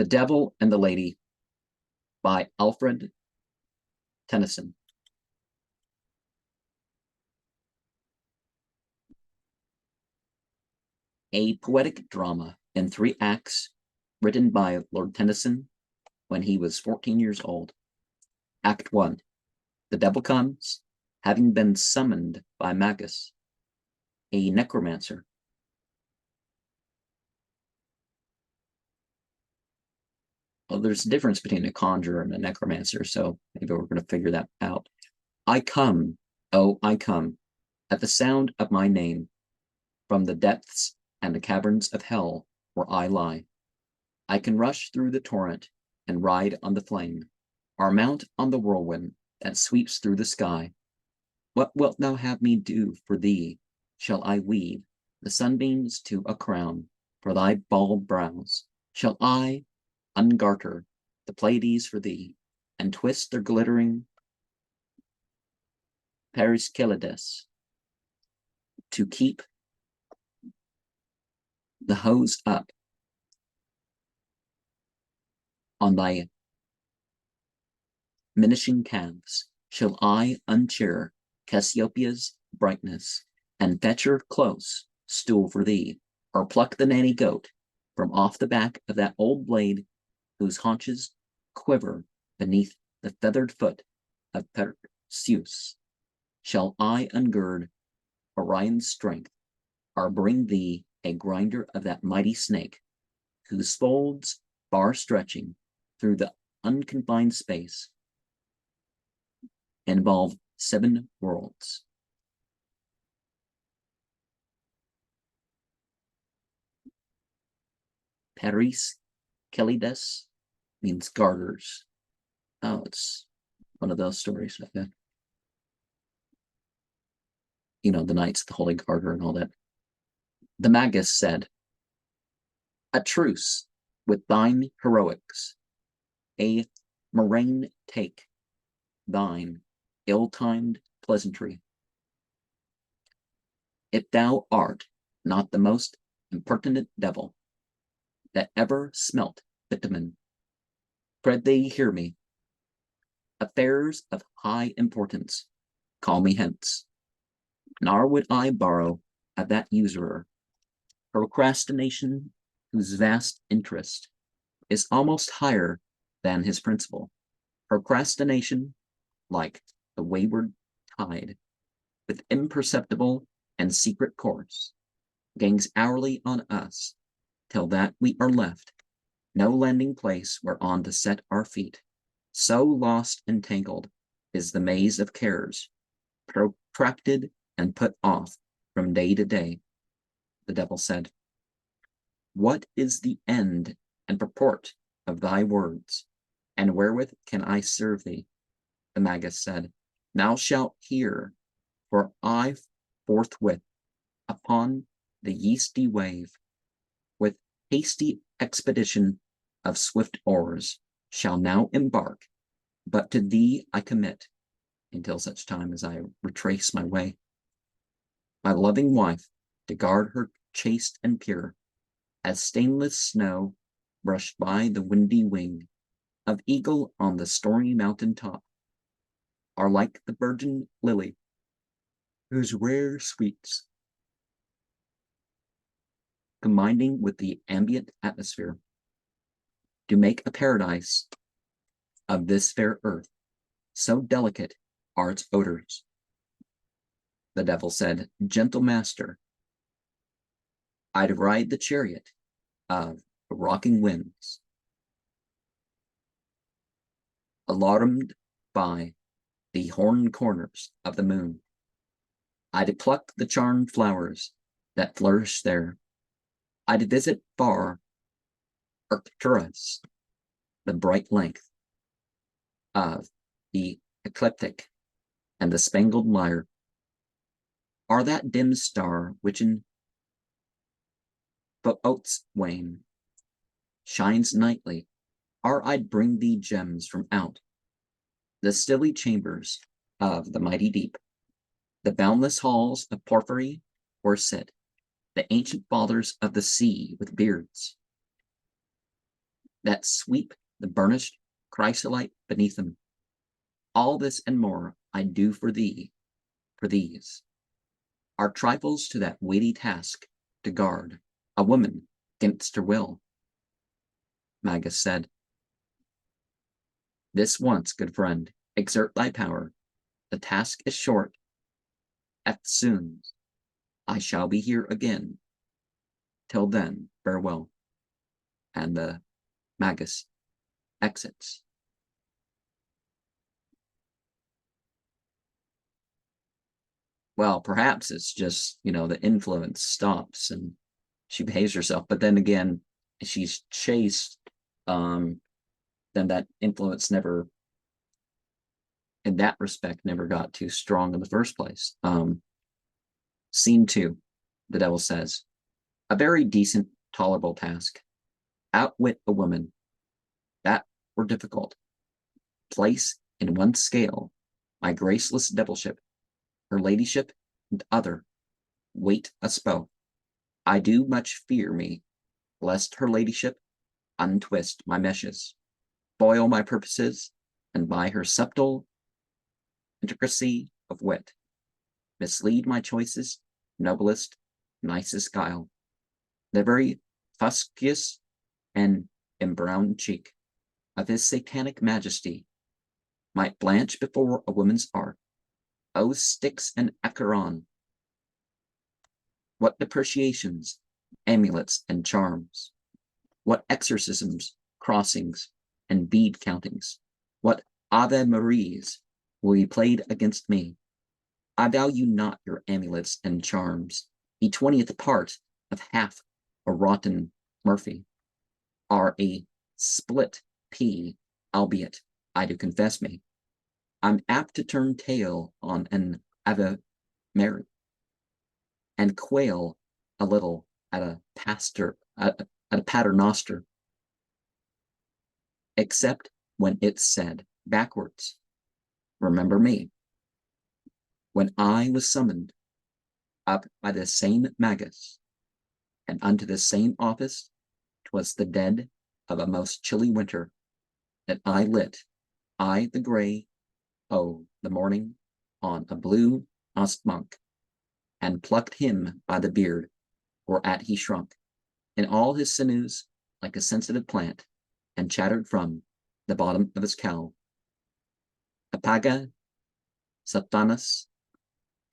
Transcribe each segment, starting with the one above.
The Devil and the Lady by Alfred Tennyson. A poetic drama in 3 acts written by Lord Tennyson when he was 14 years old. Act 1. The devil comes, having been summoned by Magus, a necromancer. Well, there's a difference between a conjurer and a necromancer, so maybe we're going to figure that out. I come, oh, I come, at the sound of my name, from the depths and the caverns of hell where I lie. I can rush through the torrent and ride on the flame, or mount on the whirlwind that sweeps through the sky. What wilt thou have me do for thee? Shall I weave the sunbeams to a crown for thy bald brows? Shall I ungarter the Pleiades for thee, and twist their glittering periskelides to keep the hose up on thy minishing calves? Shall I uncheer Cassiopeia's brightness, and fetch her close stool for thee, or pluck the nanny goat from off the back of that old blade whose haunches quiver beneath the feathered foot of Perseus? Shall I ungird Orion's strength, or bring thee a grinder of that mighty snake, whose folds, far stretching through the unconfined space, involve 7 worlds? Periskelides means garters. Oh, it's one of those stories like that. You know, the Knights, the Holy Garter, and all that. The Magus said, "A truce with thine heroics, a murrain take thine ill-timed pleasantry. If thou art not the most impertinent devil that ever smelt bitumen, pray thee hear me. Affairs of high importance call me hence, nor would I borrow of that usurer procrastination, whose vast interest is almost higher than his principal. Procrastination, like the wayward tide, with imperceptible and secret course, gangs hourly on us, till that we are left no landing place whereon to set our feet. So lost and tangled is the maze of cares, protracted and put off from day to day." The devil said, "What is the end and purport of thy words, and wherewith can I serve thee?" The Magus said, "Thou shalt hear, for I forthwith upon the yeasty wave, with hasty expedition of swift oars, shall now embark, but to thee I commit, until such time as I retrace my way, my loving wife, to guard her chaste and pure, as stainless snow brushed by the windy wing of eagle on the stormy mountain top, are like the virgin lily, whose rare sweets, combining with the ambient atmosphere, do make a paradise of this fair earth, so delicate are its odors." The devil said, "Gentle master, I'd ride the chariot of the rocking winds, alarmed by the horn corners of the moon. I'd pluck the charmed flowers that flourish there. I'd visit far Arcturus, the bright length of the ecliptic and the spangled lyre, or that dim star which in Boutell's wane shines nightly, or I'd bring thee gems from out the stilly chambers of the mighty deep, the boundless halls of porphyry, where sit the ancient fathers of the sea with beards. that sweep the burnished chrysolite beneath them. All this and more I do for thee, for these are trifles to that weighty task to guard a woman against her will. Magus said, this once, good friend, exert thy power. The task is short. Eftsoon I shall be here again. Till then, farewell. And the Magus exits. Well, perhaps it's just, the influence stops and she behaves herself. But then again, if she's chased, then that influence never, in that respect, never got too strong in the first place. Scene 2, the devil says, a very decent, tolerable task. Outwit a woman. That were difficult. Place in one scale my graceless devilship, her ladyship, and other. Wait us both. I do much fear me, lest her ladyship untwist my meshes, foil my purposes, and by her subtle intricacy of wit, mislead my choicest, noblest, nicest guile. The very fuscious and embrowned cheek of his satanic majesty might blanch before a woman's art. O Styx and Acheron! What depreciations, amulets, and charms! What exorcisms, crossings, and bead countings! What Ave Maries will be played against me! I value not your amulets and charms. The 20th part of half a rotten Murphy are a split pea, albeit I do confess me. I'm apt to turn tail on an Ave Mary and quail a little at a paternoster, except when it's said backwards. Remember me. When I was summoned up by the same Magus, and unto the same office, 'twas the dead of a most chilly winter, that I lit, I the grey, the morning, on a blue monk, and plucked him by the beard, whereat he shrunk, in all his sinews, like a sensitive plant, and chattered from the bottom of his cowl. Apaga Satanas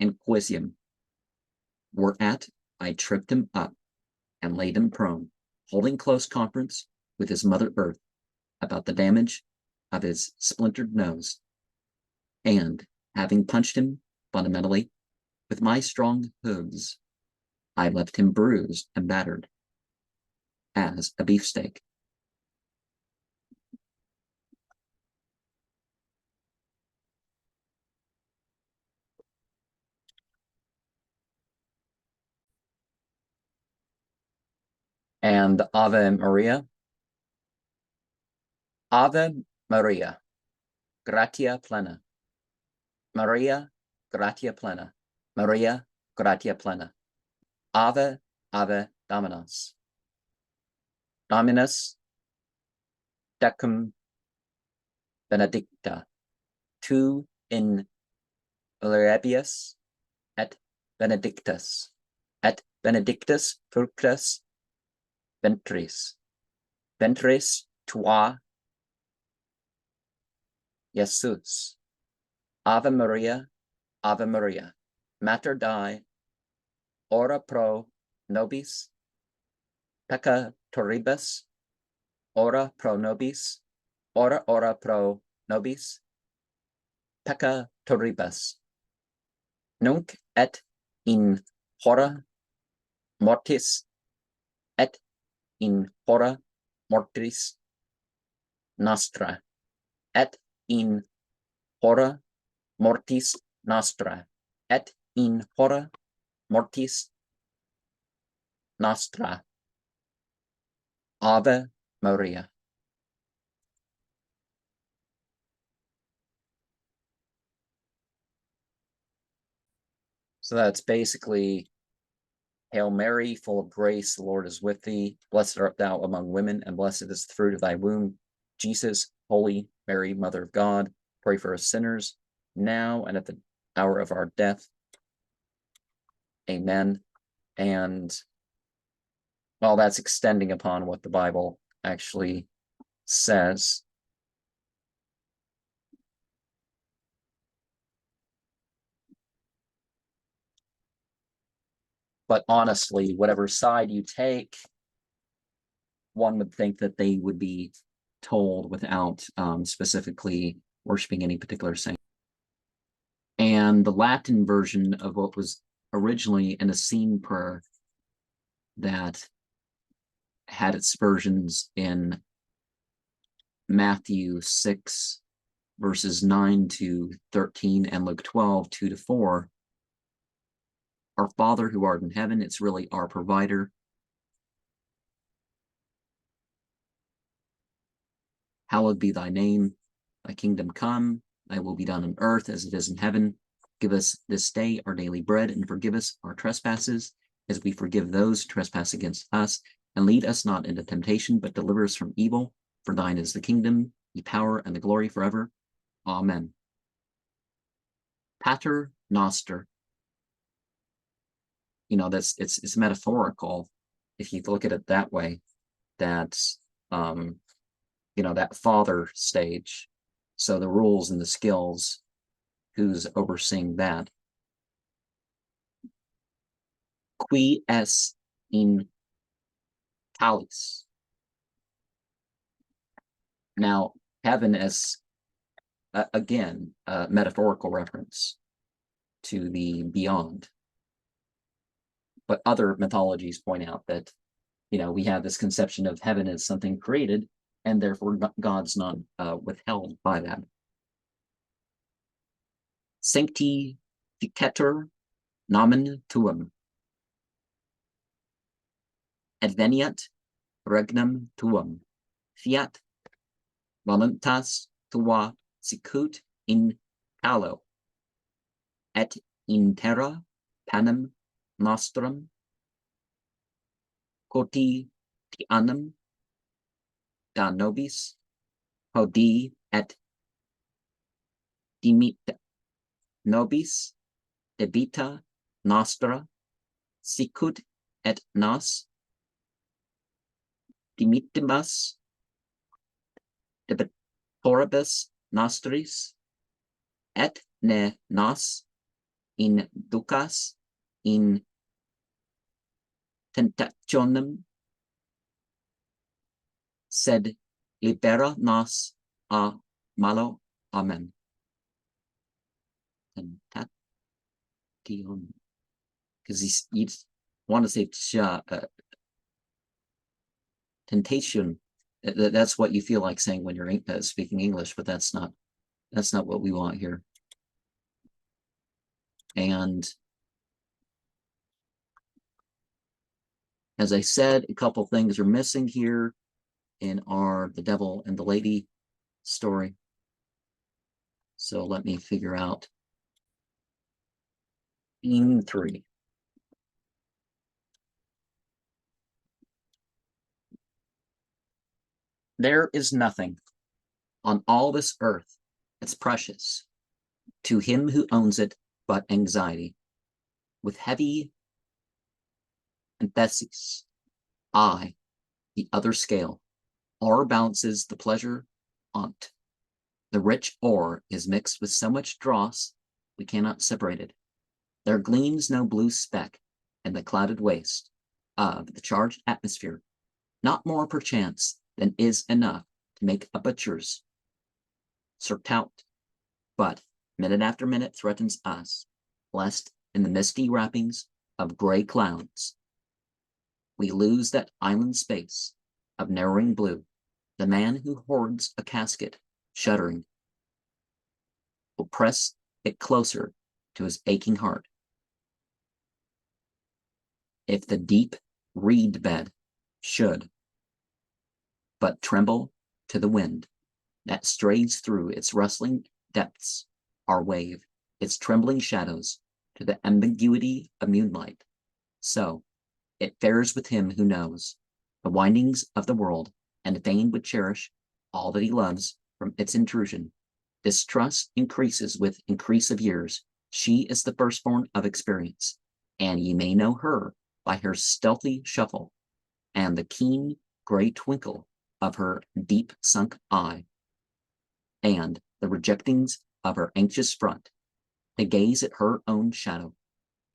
Inquisium, whereat I tripped him up and laid him prone, holding close conference with his mother earth about the damage of his splintered nose, and having punched him fundamentally with my strong hooves, I left him bruised and battered as a beefsteak. And Ave Maria. Ave Maria, gratia plena. Maria, gratia plena. Maria, gratia plena. Ave, Ave Dominus. Dominus tecum benedicta. Tu in mulieribus et benedictus. Et benedictus fructus ventris. Ventris tua, Jesus. Ave Maria, Ave Maria. Mater Dei, ora pro nobis peccatoribus, ora pro nobis, ora pro nobis peccatoribus. Nunc et in hora mortis, et in hora mortis nostra, et in hora mortis nostra, et in hora mortis nostra. Ave Maria. So that's basically Hail Mary, full of grace, the Lord is with thee. Blessed art thou among women, and blessed is the fruit of thy womb, Jesus. Holy Mary, Mother of God, pray for us sinners, now and at the hour of our death. Amen. And well, that's extending upon what the Bible actually says. But honestly, whatever side you take, one would think that they would be told without specifically worshiping any particular saint. And the Latin version of what was originally an Essene prayer that had its versions in Matthew 6, verses 9 to 13, and Luke 12, 2 to 4. Our Father who art in heaven, it's really our provider. Hallowed be thy name, thy kingdom come, thy will be done on earth as it is in heaven. Give us this day our daily bread, and forgive us our trespasses, as we forgive those who trespass against us. And lead us not into temptation, but deliver us from evil. For thine is the kingdom, the power, and the glory forever. Amen. Pater Noster. It's metaphorical if you look at it that way. That's that father stage. So the rules and the skills, who's overseeing that? Qui es in talis. Now, heaven is, again, a metaphorical reference to the beyond. But other mythologies point out that, we have this conception of heaven as something created, and therefore God's not withheld by that. Sanctificetur nomen tuum. Adveniat regnum tuum. Fiat voluntas tua sicut in calo, et in terra panem nostrum quotidianum da nobis hodie et dimita nobis debita nostra sicut et nos dimitimus debitoribus nostris, et ne nos inducas in tentationem, sed libera nos a malo. Amen. Tentation, because you want to say temptation. That's what you feel like saying when you're speaking English, but that's not what we want here. And as I said, a couple things are missing here in the devil and the lady story. So let me figure out Scene 3. There is nothing on all this earth that's precious to him who owns it but anxiety. With heavy emphasis, I, the other scale, ore balances the pleasure on't. The rich ore is mixed with so much dross we cannot separate it. There gleams no blue speck in the clouded waste of the charged atmosphere, not more perchance than is enough to make a butcher's surtout, but minute after minute threatens us, lest in the misty wrappings of gray clouds we lose that island space of narrowing blue. The man who hoards a casket, shuddering, will press it closer to his aching heart. If the deep reed bed should but tremble to the wind that strays through its rustling depths, our wave its trembling shadows to the ambiguity of moonlight, so it fares with him who knows the windings of the world, and fain would cherish all that he loves from its intrusion. Distrust increases with increase of years. She is the firstborn of experience, and ye may know her by her stealthy shuffle, and the keen gray twinkle of her deep sunk eye, and the rejectings of her anxious front, to gaze at her own shadow.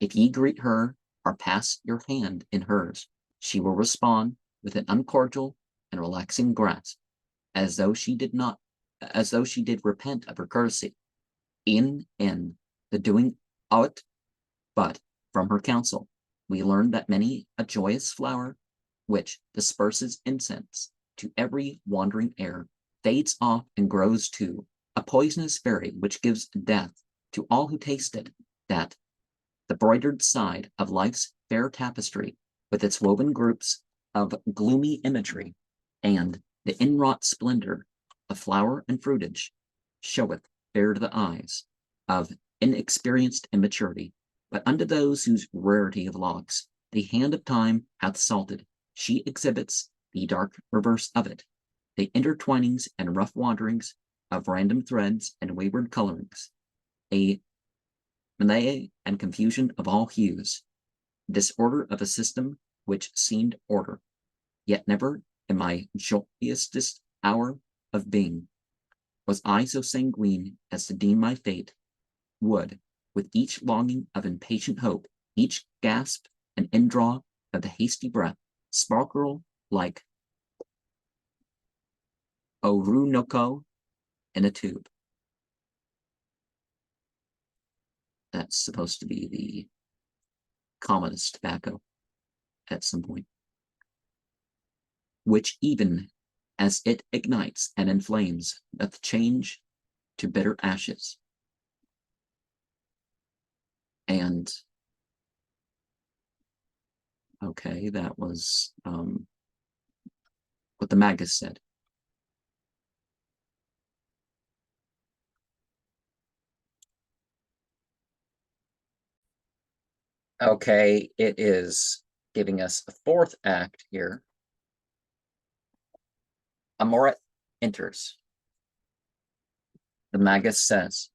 If ye greet her or pass your hand in hers, she will respond with an uncordial and relaxing grasp, as though she did repent of her courtesy in the doing o't. But from her counsel we learn that many a joyous flower, which disperses incense to every wandering air, fades off and grows to a poisonous berry which gives death to all who taste it, that the broidered side of life's fair tapestry, with its woven groups of gloomy imagery, and the inwrought splendor of flower and fruitage, showeth fair to the eyes of inexperienced immaturity. But unto those whose rarity of locks the hand of time hath salted, she exhibits the dark reverse of it, the intertwinings and rough wanderings of random threads and wayward colorings, a melee and confusion of all hues, disorder of a system which seemed order. Yet never in my joyousest hour of being was I so sanguine as to deem my fate would, with each longing of impatient hope, each gasp and indraw of the hasty breath, sparkle like Orunoko in a tube. That's supposed to be the commonest tobacco at some point, which even as it ignites and inflames doth change to bitter ashes. And okay, that was what the Magus said. Okay, it is giving us a fourth act here. Amoret enters. The Magus says,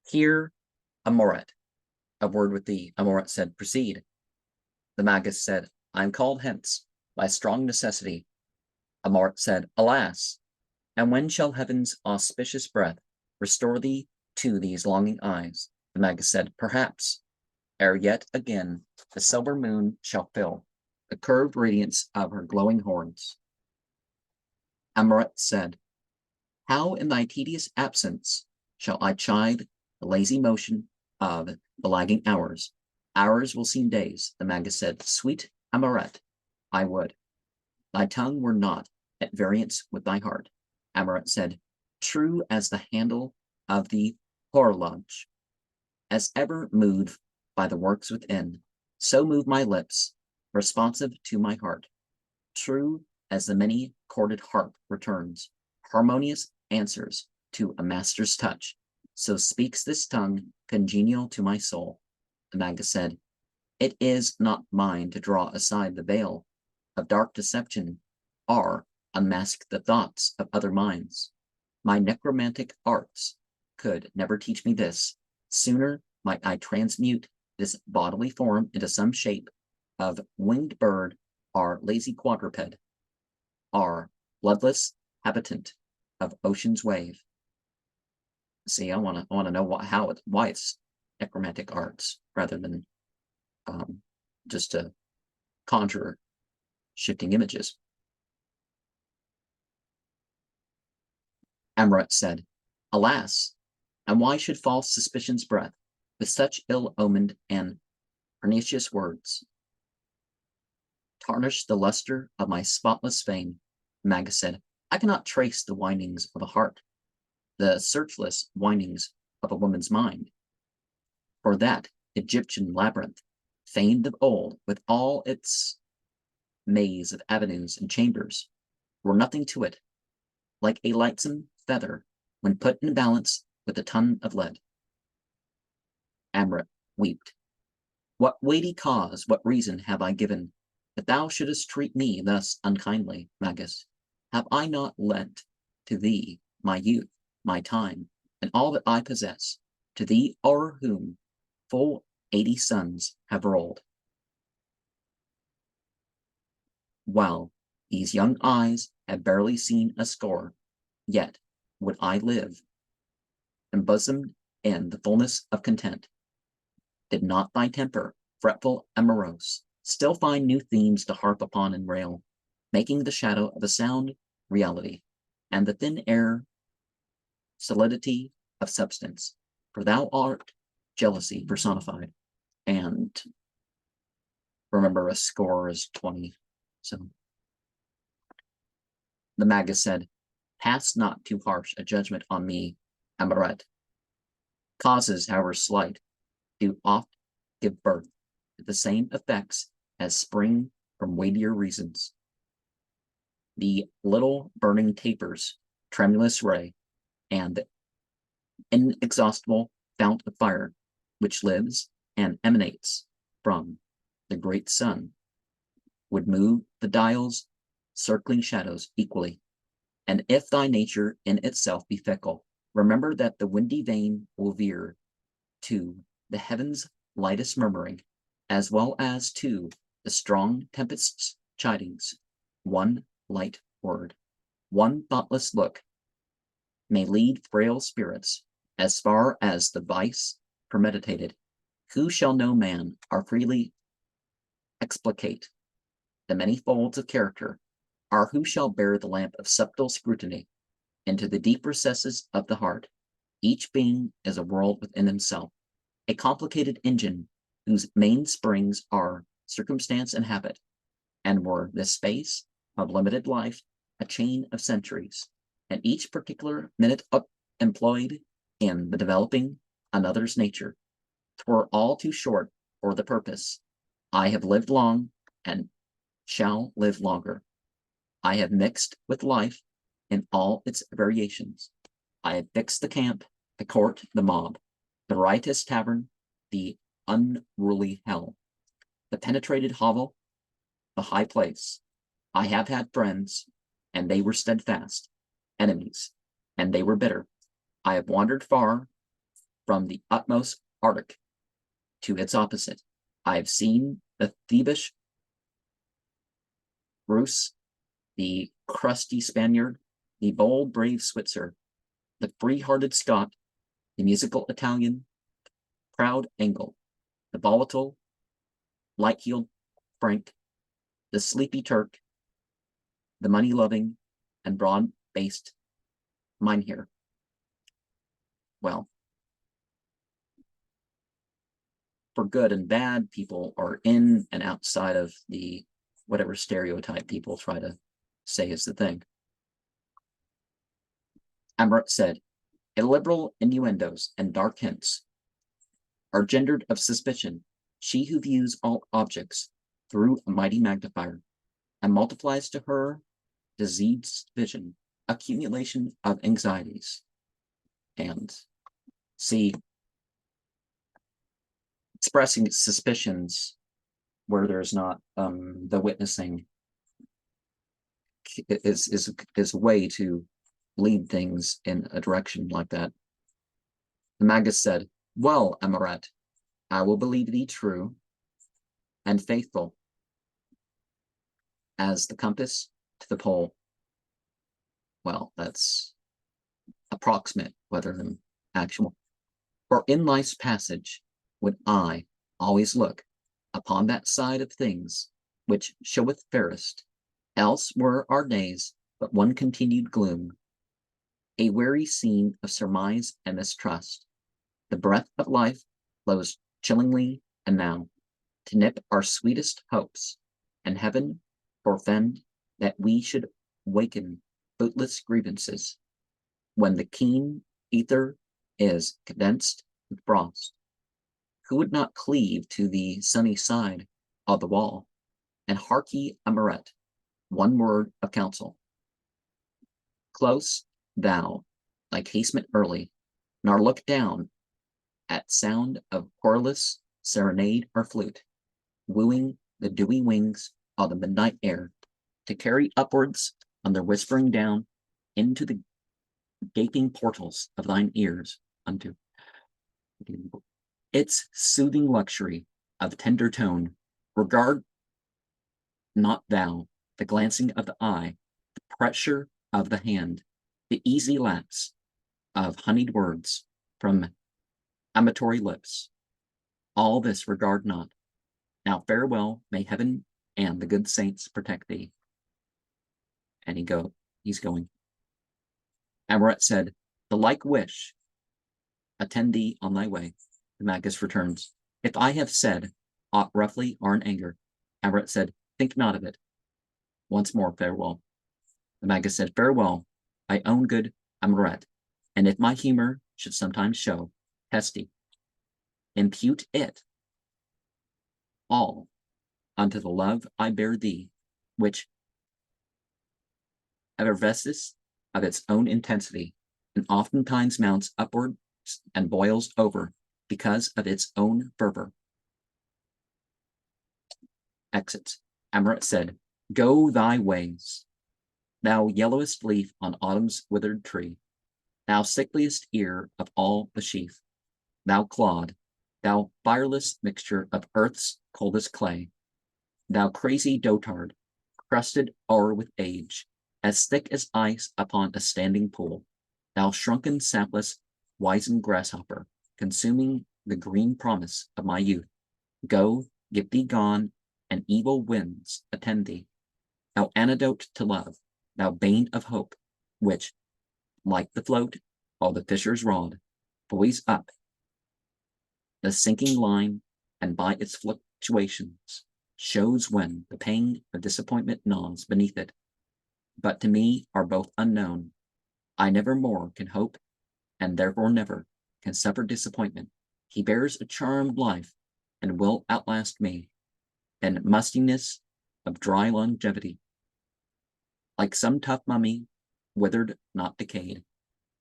"Here, Amoret." A word with thee. Amoret said, "Proceed." The Magus said, "I am called hence by strong necessity." Amoret said, "Alas! And when shall heaven's auspicious breath restore thee to these longing eyes?" The Magus said, "Perhaps, ere yet again the silver moon shall fill the curved radiance of her glowing horns." Amoret said, "How in thy tedious absence shall I chide the lazy motion of the lagging hours? Hours will seem days." The Magus said, "Sweet Amoret, I would thy tongue were not at variance with thy heart." Amoret said, "True as the handle of the horologe, as ever moved by the works within, so move my lips, responsive to my heart. True as the many-chorded harp returns harmonious answers to a master's touch, so speaks this tongue congenial to my soul." The Magus said, "It is not mine to draw aside the veil of dark deception or unmask the thoughts of other minds. My necromantic arts could never teach me this. Sooner might I transmute this bodily form into some shape of winged bird or lazy quadruped, or bloodless habitant of ocean's wave." See, I want to know why it's necromantic arts rather than just to conjure shifting images. Amoret said, "Alas, and why should false suspicion's breath, with such ill-omened and pernicious words, tarnish the luster of my spotless fame?" Magus said, "I cannot trace the windings of a heart, the searchless windings of a woman's mind. For that Egyptian labyrinth, famed of old, with all its maze of avenues and chambers, were nothing to it, like a lightsome feather when put in balance with a ton of lead." Amoret wept. "What weighty cause, what reason have I given that thou shouldest treat me thus unkindly, Magus? Have I not lent to thee my youth, my time, and all that I possess, to thee o'er whom full 80 suns have rolled? While these young eyes have barely seen a score, yet would I live, embosomed in the fullness of content, did not thy temper, fretful and morose, still find new themes to harp upon and rail, making the shadow of a sound reality, and the thin air solidity of substance. For thou art jealousy personified, and remember, a score is 20. So the Magus said, pass not too harsh a judgment on me, Amoret. Causes, however slight, do oft give birth to the same effects as spring from weightier reasons. The little burning tapers, tremulous ray, and the inexhaustible fount of fire, which lives and emanates from the great sun, would move the dial's circling shadows equally. And if thy nature in itself be fickle, remember that the windy vein will veer to the heavens' lightest murmuring, as well as to the strong tempest's chidings. One light word, one thoughtless look, may lead frail spirits as far as the vice premeditated. Who shall know man or freely explicate the many folds of character, or who shall bear the lamp of subtle scrutiny into the deep recesses of the heart? Each being is a world within himself, a complicated engine whose mainsprings are circumstance and habit, and were the space of limited life a chain of centuries, and each particular minute employed in the developing another's nature, 'twere all too short for the purpose. I have lived long, and shall live longer. I have mixed with life in all its variations. I have fixed the camp, the court, the mob, the riotous tavern, the unruly hell, the penetrated hovel, the high place. I have had friends, and they were steadfast, enemies, and they were bitter. I have wandered far from the utmost Arctic to its opposite. I have seen the thievish Russe, the crusty Spaniard, the bold, brave Switzer, the free-hearted Scot, the musical Italian, the proud Anglo, the volatile, light-heeled Frank, the sleepy Turk, the money-loving and broad-based Mynheer. Well, for good and bad, people are in and outside of the whatever stereotype people try to say is the thing. Amrit said, illiberal innuendos and dark hints are gendered of suspicion. She who views all objects through a mighty magnifier and multiplies to her diseased vision, accumulation of anxieties. And see, expressing suspicions where there's not the witnessing is a way to lead things in a direction like that. The Magus said, well, Amoret, I will believe thee true and faithful as the compass to the pole. Well, that's approximate rather than actual. For in life's passage would I always look upon that side of things which showeth fairest, else were our days but one continued gloom, a weary scene of surmise and mistrust. The breath of life blows chillingly, and now, to nip our sweetest hopes, and heaven forfend that we should waken bootless grievances, when the keen ether is condensed with frost. Who would not cleave to the sunny side of the wall? And hark ye, Amoret, one word of counsel. Close thou thy casement early, nor look down at sound of querulous serenade or flute, wooing the dewy wings on the midnight air, to carry upwards on their whispering down into the gaping portals of thine ears unto its soothing luxury of tender tone. Regard not thou the glancing of the eye, the pressure of the hand, the easy lapse of honeyed words from amatory lips. All this regard not. Now farewell, may heaven and the good saints protect thee. And he's going. Amoret said, the like wish attend thee on thy way. The Magus returns. If I have said aught roughly or in anger, Amoret said, think not of it. Once more, farewell. The Magus said, farewell, I own good Amoret, and if my humor should sometimes show testy, impute it all unto the love I bear thee, which effervesces of its own intensity, and oftentimes mounts upwards and boils over because of its own fervor. Exits. Amoret said, go thy ways, thou yellowest leaf on autumn's withered tree, thou sickliest ear of all the sheaf, thou clod, thou fireless mixture of earth's coldest clay, thou crazy dotard, crusted o'er with age, as thick as ice upon a standing pool, thou shrunken sapless wizened grasshopper, consuming the green promise of my youth. Go, get thee gone, and evil winds attend thee. Thou antidote to love, thou bane of hope, which, like the float or the fisher's rod, buoys up the sinking line, and by its fluctuations shows when the pang of disappointment gnaws beneath it. But to me are both unknown. I never more can hope, and therefore never can suffer disappointment. He bears a charmed life, and will outlast me, and mustiness of dry longevity. Like some tough mummy, withered, not decayed,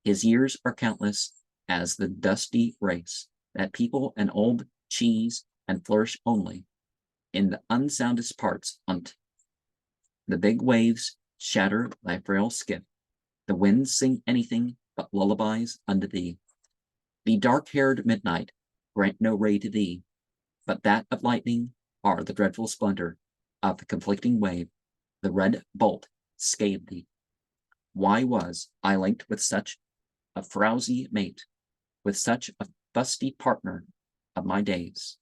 his years are countless as the dusty race that people an old cheese and flourish only in the unsoundest parts on't. The big waves shatter thy frail skiff, the winds sing anything but lullabies unto thee. The dark-haired midnight grant no ray to thee, but that of lightning, or the dreadful splendor of the conflicting wave. The red bolt scathed thee. Why was I linked with such a frowsy mate, with such a fusty partner of my days?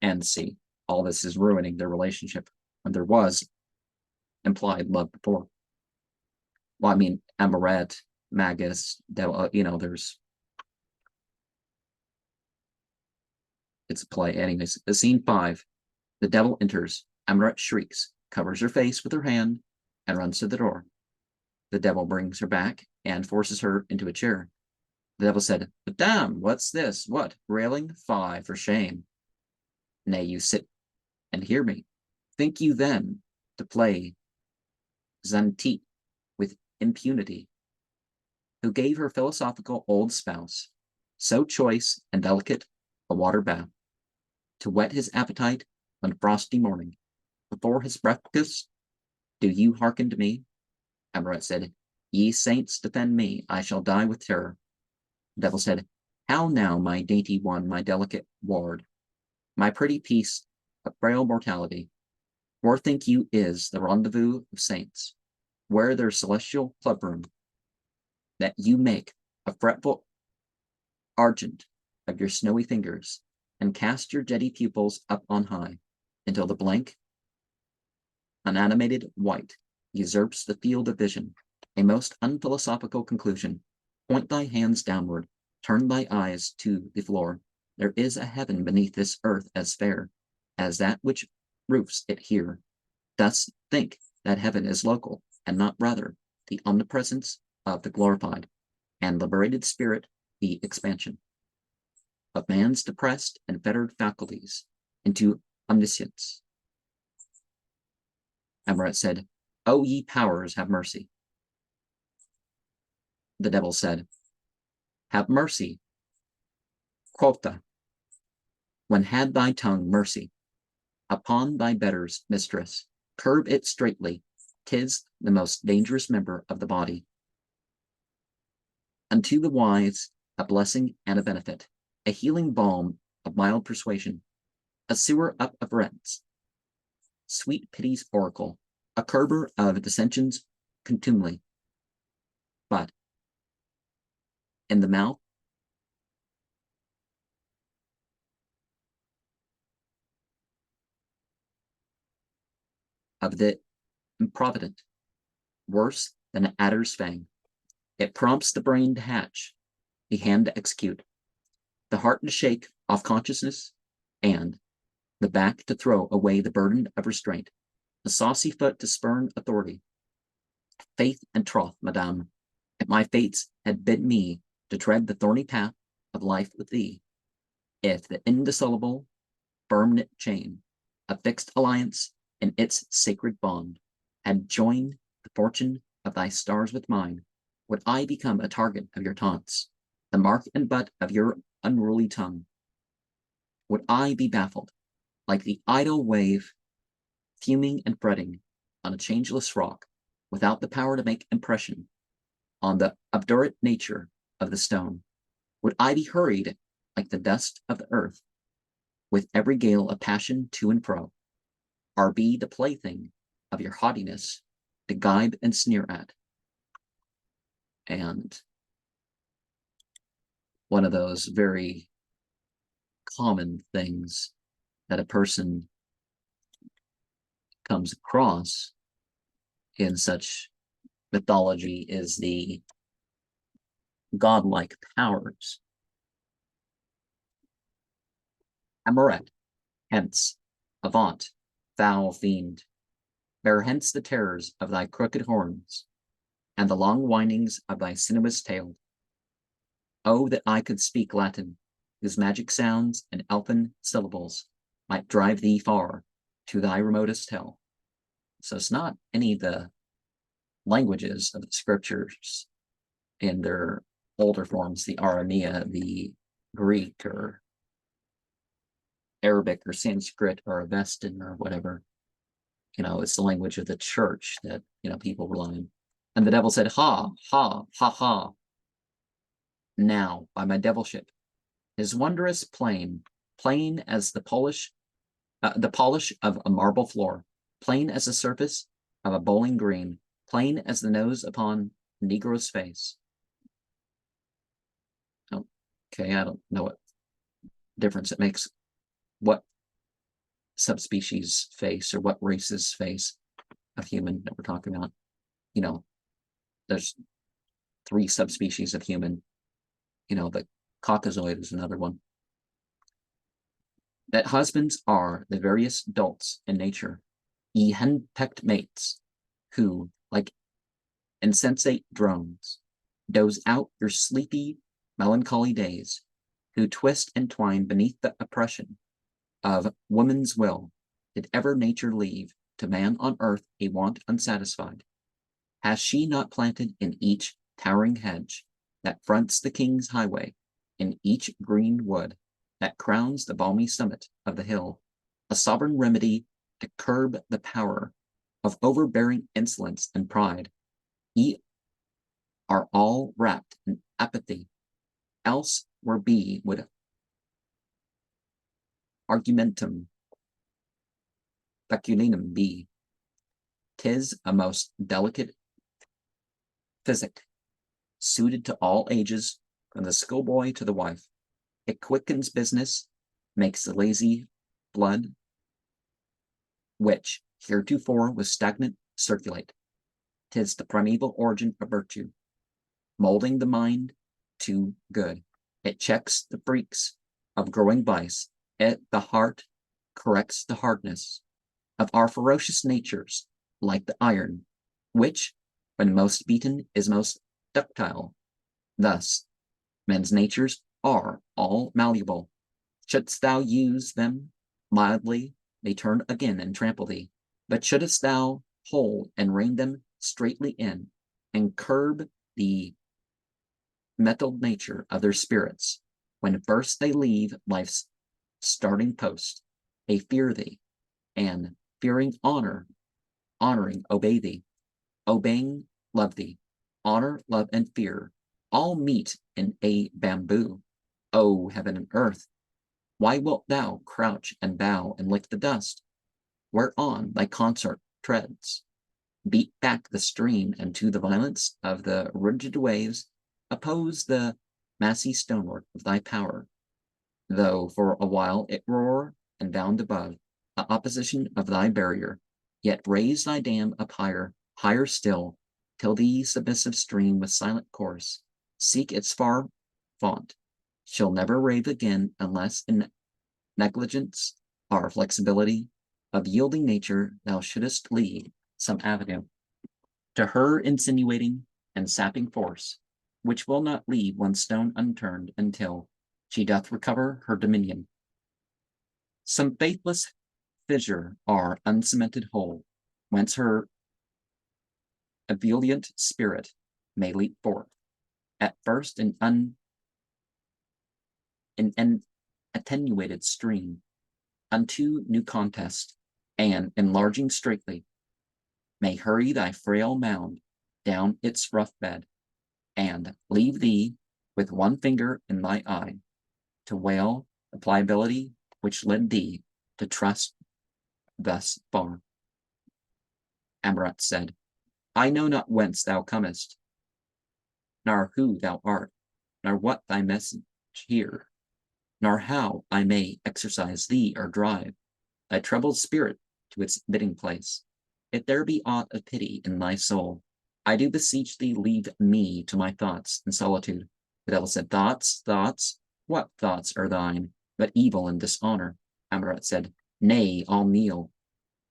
And see, all this is ruining their relationship when there was implied love before. Well, I mean, Amoret, Magus, Devil, it's a play. Anyways, scene 5, the devil enters. Amoret shrieks, covers her face with her hand, and runs to the door. The devil brings her back and forces her into a chair. The devil said, Madame, what's this? What, railing? Fie, for shame. Nay, you sit and hear me. Think you then to play Zantippe with impunity, who gave her philosophical old spouse so choice and delicate a water bath, to whet his appetite on frosty morning, before his breakfast? Do you hearken to me? Amoret said, Ye saints, defend me, I shall die with terror. The devil said, How now, my dainty one, my delicate ward, my pretty piece of frail mortality, where think you is the rendezvous of saints, where their celestial clubroom, that you make a fretful argent of your snowy fingers, and cast your jetty pupils up on high, until the blank, unanimated white usurps the field of vision, a most unphilosophical conclusion. Point thy hands downward, turn thy eyes to the floor. There is a heaven beneath this earth as fair as that which roofs it here. Thus think that heaven is local, and not rather the omnipresence of the glorified and liberated spirit, the expansion of man's depressed and fettered faculties into omniscience. Amoret said, O ye powers, have mercy. The devil said, Have mercy, quotha, when had thy tongue mercy? upon thy betters, mistress, curb it straitly, 'tis the most dangerous member of the body. Unto the wise, a blessing and a benefit, a healing balm of mild persuasion, a sewer up of rents, sweet pity's oracle, a curber of dissensions contumely. But in the mouth of the improvident, worse than an adder's fang, it prompts the brain to hatch, the hand to execute, the heart to shake off consciousness, and the back to throw away the burden of restraint, the saucy foot to spurn authority. Faith and troth, madame, if my fates had bid me to tread the thorny path of life with thee, if the indissoluble, firm-knit chain, a fixed alliance in its sacred bond, had joined the fortune of thy stars with mine, would I become a target of your taunts, the mark and butt of your unruly tongue? Would I be baffled, like the idle wave, fuming and fretting on a changeless rock, without the power to make impression on the obdurate nature of the stone? Would I be hurried like the dust of the earth, with every gale of passion to and fro, or be the plaything of your haughtiness to gibe and sneer at? And one of those very common things that a person comes across in such mythology is the godlike powers. Amoret, hence, avant, foul fiend, bear hence the terrors of thy crooked horns, and the long windings of thy sinuous tail. Oh, that I could speak Latin, whose magic sounds and elfin syllables might drive thee far to thy remotest hell. So it's not any of the languages of the scriptures in their older forms, the Aramea, the Greek or Arabic or Sanskrit or Avestan or whatever. It's the language of the church that, people rely on. And the devil said, ha, ha, ha, ha. Now, by my devilship, is wondrous plain as the polish of a marble floor, plain as the surface of a bowling green, plain as the nose upon a Negro's face. Okay, I don't know what difference it makes what subspecies face or what race's face of human that we're talking about. There's 3 subspecies of human. The Caucasoid is another one. That husbands are the various dolts in nature, ye henpecked mates, who, like insensate drones, doze out your sleepy, melancholy days, who twist and twine beneath the oppression of woman's will, did ever nature leave to man on earth a want unsatisfied? Has she not planted in each towering hedge that fronts the king's highway, in each green wood that crowns the balmy summit of the hill, a sovereign remedy to curb the power of overbearing insolence and pride? Ye are all wrapped in apathy, else where be would argumentum peculinum be. 'Tis a most delicate physic, suited to all ages, from the schoolboy to the wife. It quickens business, makes the lazy blood, which heretofore was stagnant, circulate. 'Tis the primeval origin of virtue, molding the mind to good. It checks the freaks of growing vice. At the heart corrects the hardness of our ferocious natures, like the iron, which, when most beaten, is most ductile. Thus, men's natures are all malleable. Shouldst thou use them mildly, they turn again and trample thee. But shouldst thou hold and rein them straitly in, and curb the mettled nature of their spirits, when first they leave life's starting post, they fear thee, and fearing honoring obey thee, obeying love thee, honor, love, and fear, all meet in a bamboo. O heaven and earth, why wilt thou crouch and bow and lick the dust, whereon thy consort treads? Beat back the stream, and to the violence of the rigid waves oppose the massy stonework of thy power, though for a while it roar and bound above the opposition of thy barrier, yet raise thy dam up higher, higher still, till the submissive stream with silent course seek its far fount, shall never rave again, unless in negligence or flexibility of yielding nature thou shouldest lead some avenue to her insinuating and sapping force, which will not leave one stone unturned until she doth recover her dominion. Some faithless fissure or uncemented hole, whence her ebullient spirit may leap forth, at first an attenuated stream, unto new contest, and enlarging straightly, may hurry thy frail mound down its rough bed, and leave thee with one finger in thy eye, to wail the pliability which led thee to trust thus far. Amurath said, I know not whence thou comest, nor who thou art, nor what thy message here, nor how I may exercise thee or drive thy troubled spirit to its bidding place. If there be aught of pity in thy soul, I do beseech thee leave me to my thoughts in solitude. The devil said, Thoughts, thoughts, what thoughts are thine, but evil and dishonor? Amurath said, Nay, I'll kneel,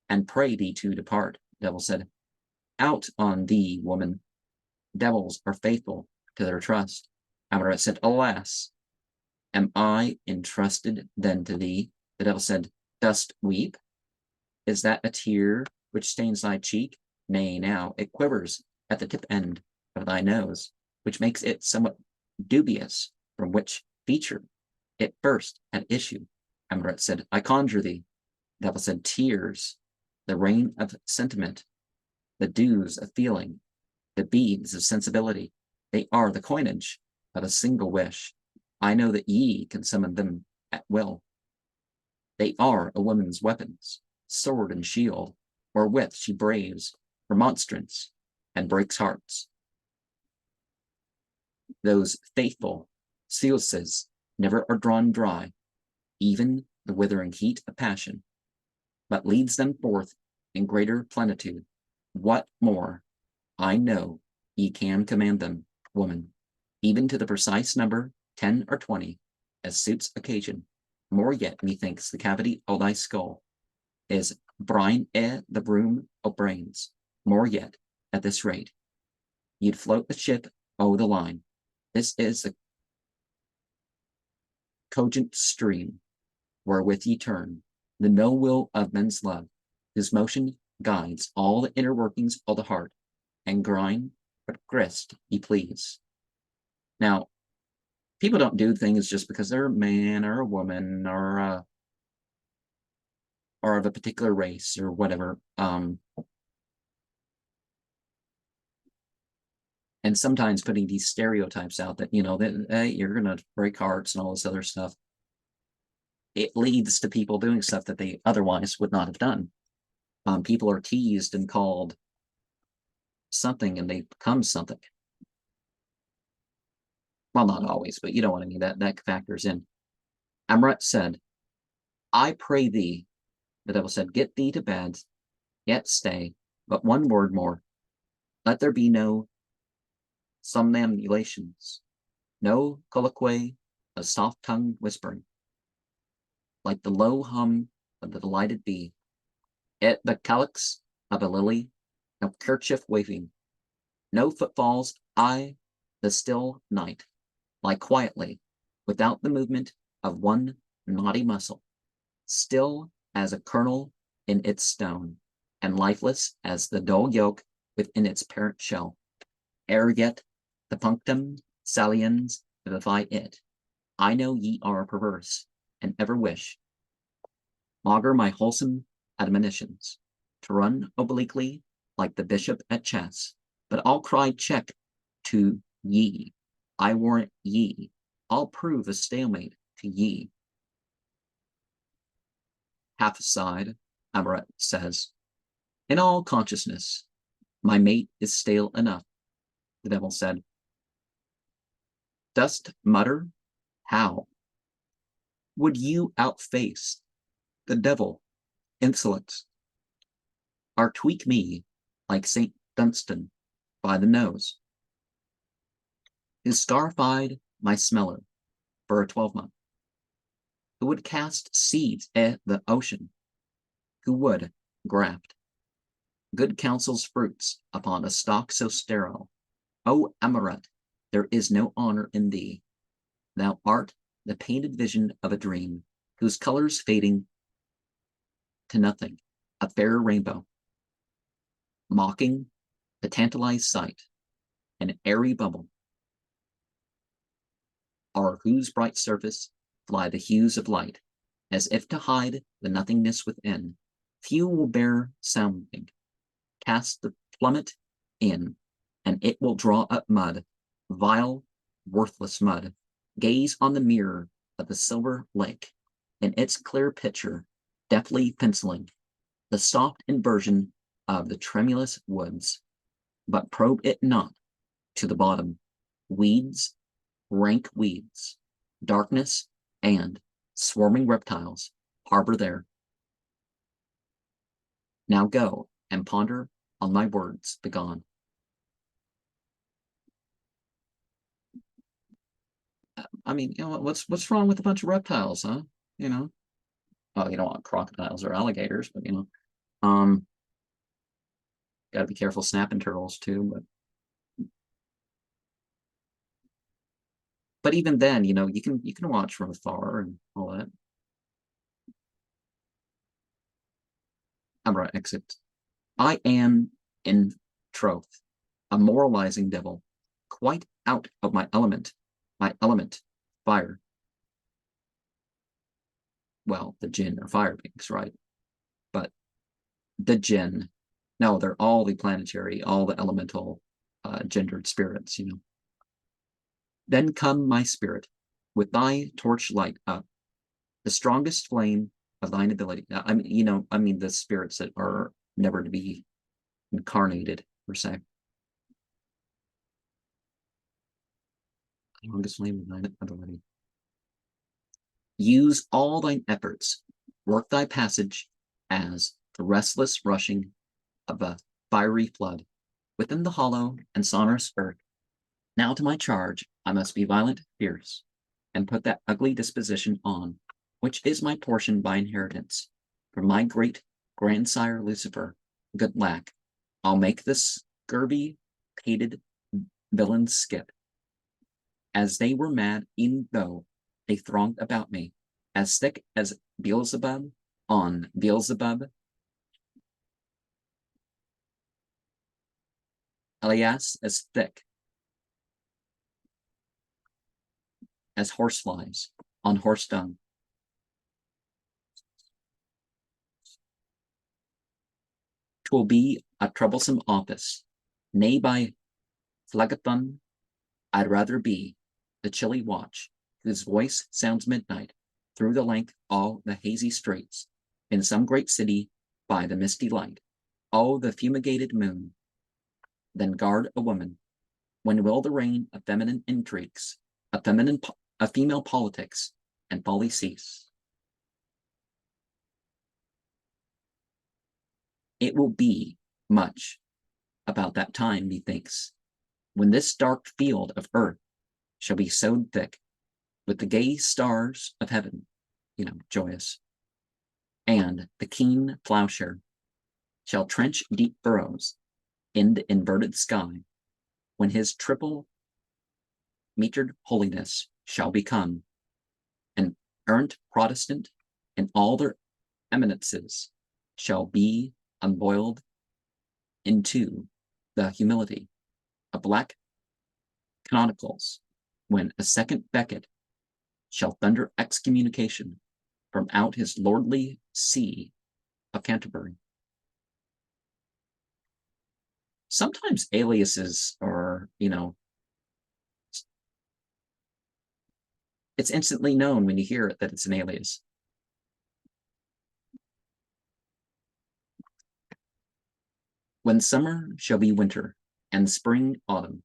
and pray thee to depart. The devil said, Out on thee, woman. Devils are faithful to their trust. Amurath said, Alas, am I entrusted then to thee? The devil said, Dost weep? Is that a tear which stains thy cheek? Nay, now it quivers at the tip end of thy nose, which makes it somewhat dubious from which feature it burst at issue. Amurath said, I conjure thee. The devil said, Tears, the rain of sentiment, the dews of feeling, the beads of sensibility, they are the coinage of a single wish. I know that ye can summon them at will. They are a woman's weapons, sword and shield, wherewith she braves remonstrance and breaks hearts. Those faithful sluices never are drawn dry, even the withering heat of passion, but leads them forth in greater plenitude. What more? I know ye can command them, woman, even to the precise number 10 or 20, as suits occasion. More yet, methinks, the cavity of thy skull is brine the broom o' brains. More yet, at this rate, you'd float the ship o' the line. This is the cogent stream wherewith ye turn, the mill-wheel of men's love, whose motion guides all the inner workings of the heart, and grind what grist ye please. Now, people don't do things just because they're a man or a woman or of a particular race or whatever. And sometimes putting these stereotypes out that, that hey, you're going to break hearts and all this other stuff. It leads to people doing stuff that they otherwise would not have done. People are teased and called something and they become something. Well, not always, but you know what I mean. That factors in. Amurath said, I pray thee, the devil said, get thee to bed, yet stay, but one word more. Let there be no somnambulations, no colloquy of soft-tongued whispering, like the low hum of the delighted bee, at the calyx of a lily, no kerchief waving, no footfalls, the still night, lie quietly, without the movement of one knotty muscle, still as a kernel in its stone, and lifeless as the dull yolk within its parent shell. Ere yet the punctum saliens vivify it. I know ye are perverse, and ever wish. Augur my wholesome admonitions, to run obliquely like the bishop at chess, but I'll cry check to ye. I warrant ye. I'll prove a stalemate to ye. Half aside, Amaret says, in all consciousness, my mate is stale enough. The devil said, dost mutter? How? Would you outface the devil, insolence, or tweak me like St. Dunstan by the nose? Who scarified my smeller for a 12-month? Who would cast seeds at the ocean? Who would graft good counsel's fruits upon a stalk so sterile? O Amaret, there is no honor in thee. Thou art the painted vision of a dream, whose colors fading to nothing, a fair rainbow, mocking the tantalized sight, an airy bubble, o'er whose bright surface fly the hues of light, as if to hide the nothingness within. Few will bear sounding. Cast the plummet in, and it will draw up mud, vile, worthless mud. Gaze on the mirror of the silver lake, in its clear picture, deftly penciling the soft inversion of the tremulous woods, but probe it not to the bottom. Weeds, rank weeds, darkness, and swarming reptiles harbor there. Now go and ponder on my words begone. I mean, what's wrong with a bunch of reptiles, huh? Oh, you don't want crocodiles or alligators, but got to be careful snapping turtles too. But even then, you can watch from afar and all that. Amra exit. I am in troth a moralizing devil, quite out of my element, fire. Well, the jinn are fire beings, right? But the jinn, no, they're all the planetary, all the elemental gendered spirits, Then come, my spirit, with thy torch light up, the strongest flame of thine ability. I mean, the spirits that are never to be incarnated, per se. Longest flame of thine ability. Use all thine efforts, work thy passage as the restless rushing of a fiery flood within the hollow and sonorous earth. Now to my charge, I must be violent, fierce, and put that ugly disposition on, which is my portion by inheritance. From my great grandsire Lucifer, good lack, I'll make this scurvy pated villains skip. As they were mad, e'en though they thronged about me, as thick as Beelzebub on Beelzebub, Elias as thick as horseflies on horse dung. 'Twill be a troublesome office, nay, by Phlegethon, I'd rather be the chilly watch, whose voice sounds midnight through the length all the hazy straits, in some great city by the misty light, oh, the fumigated moon, than guard a woman. When will the reign of feminine intrigues, of female politics and folly cease? It will be much about that time, methinks, when this dark field of earth shall be sowed thick with the gay stars of heaven, joyous, and the keen plowshare shall trench deep furrows in the inverted sky, when his triple metered holiness shall become an errant Protestant, and all their eminences shall be unboiled into the humility of black canonicals, when a second Becket shall thunder excommunication from out his lordly see of Canterbury. Sometimes aliases are, it's instantly known when you hear it that it's an alias. When summer shall be winter, and spring autumn,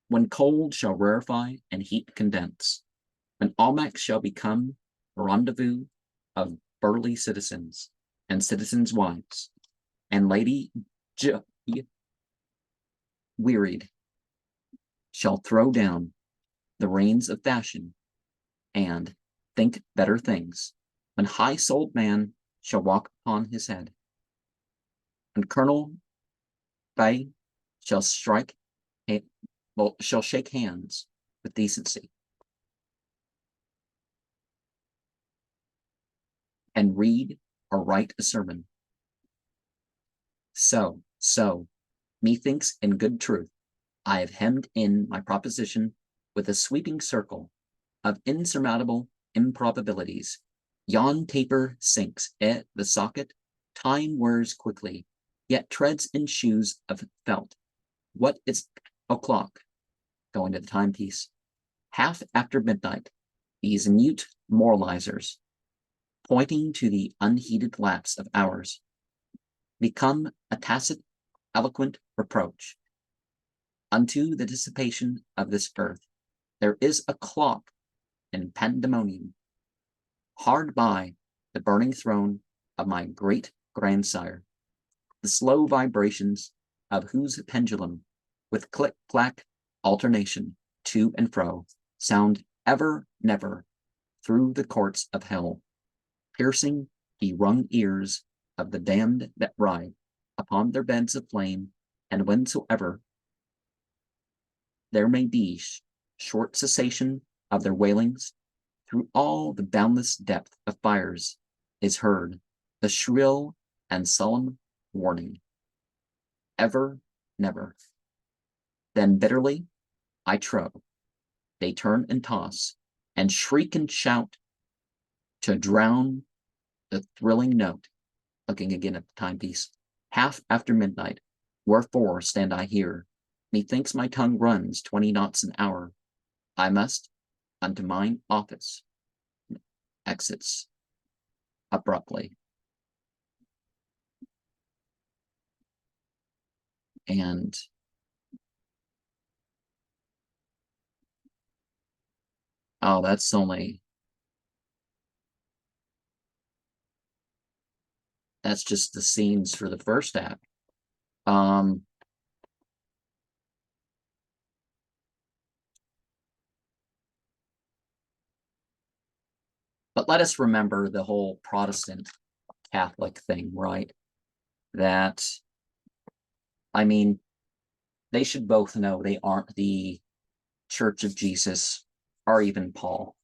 when cold shall rarefy and heat condense, when Almac shall become a rendezvous of burly citizens and citizens' wives, and Lady wearied shall throw down the reins of fashion and think better things, when high-souled man shall walk upon his head, when Colonel Bay shall shake hands with decency, and read or write a sermon. So, methinks in good truth, I have hemmed in my proposition with a sweeping circle of insurmountable improbabilities. Yon taper sinks at the socket, time wears quickly, yet treads in shoes of felt. What is o'clock? Going to the timepiece. Half after midnight, these mute moralizers, pointing to the unheeded lapse of hours, become a tacit, eloquent reproach. Unto the dissipation of this earth, there is a clock in pandemonium, hard by the burning throne of my great grandsire, the slow vibrations of whose pendulum, with click-clack alternation to and fro, sound ever never through the courts of hell, piercing the wrung ears of the damned that ride upon their beds of flame, and whensoever there may be short cessation of their wailings, through all the boundless depth of fires is heard the shrill and solemn warning, ever never. Then bitterly, I trow, they turn and toss, and shriek and shout to drown the thrilling note, looking again at the timepiece, half after midnight, wherefore stand I here, methinks my tongue runs 20 knots an hour, I must unto mine office, exits abruptly. And oh, that's just the scenes for the first act. But let us remember the whole Protestant Catholic thing, right? That, I mean, they should both know they aren't the Church of Jesus or even Paul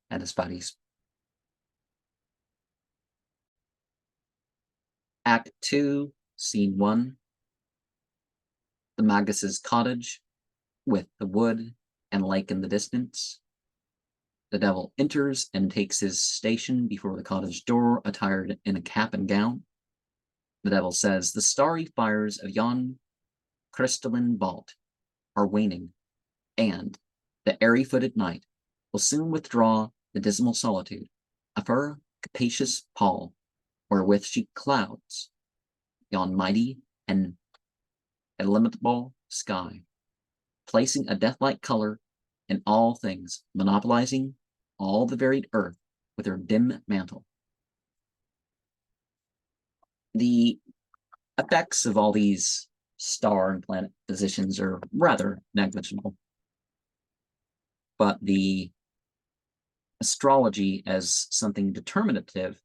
and his buddies. Act 2, Scene 1. The Magus's cottage, with the wood and lake in the distance. The devil enters and takes his station before the cottage door, attired in a cap and gown. The devil says, the starry fires of yon crystalline vault are waning, and the airy-footed night will soon withdraw the dismal solitude of her capacious pall, wherewith she clouds yon mighty and illimitable sky, placing a death-like color in all things, monopolizing all the varied earth with her dim mantle. The effects of all these star and planet positions are rather negligible, but the astrology as something determinative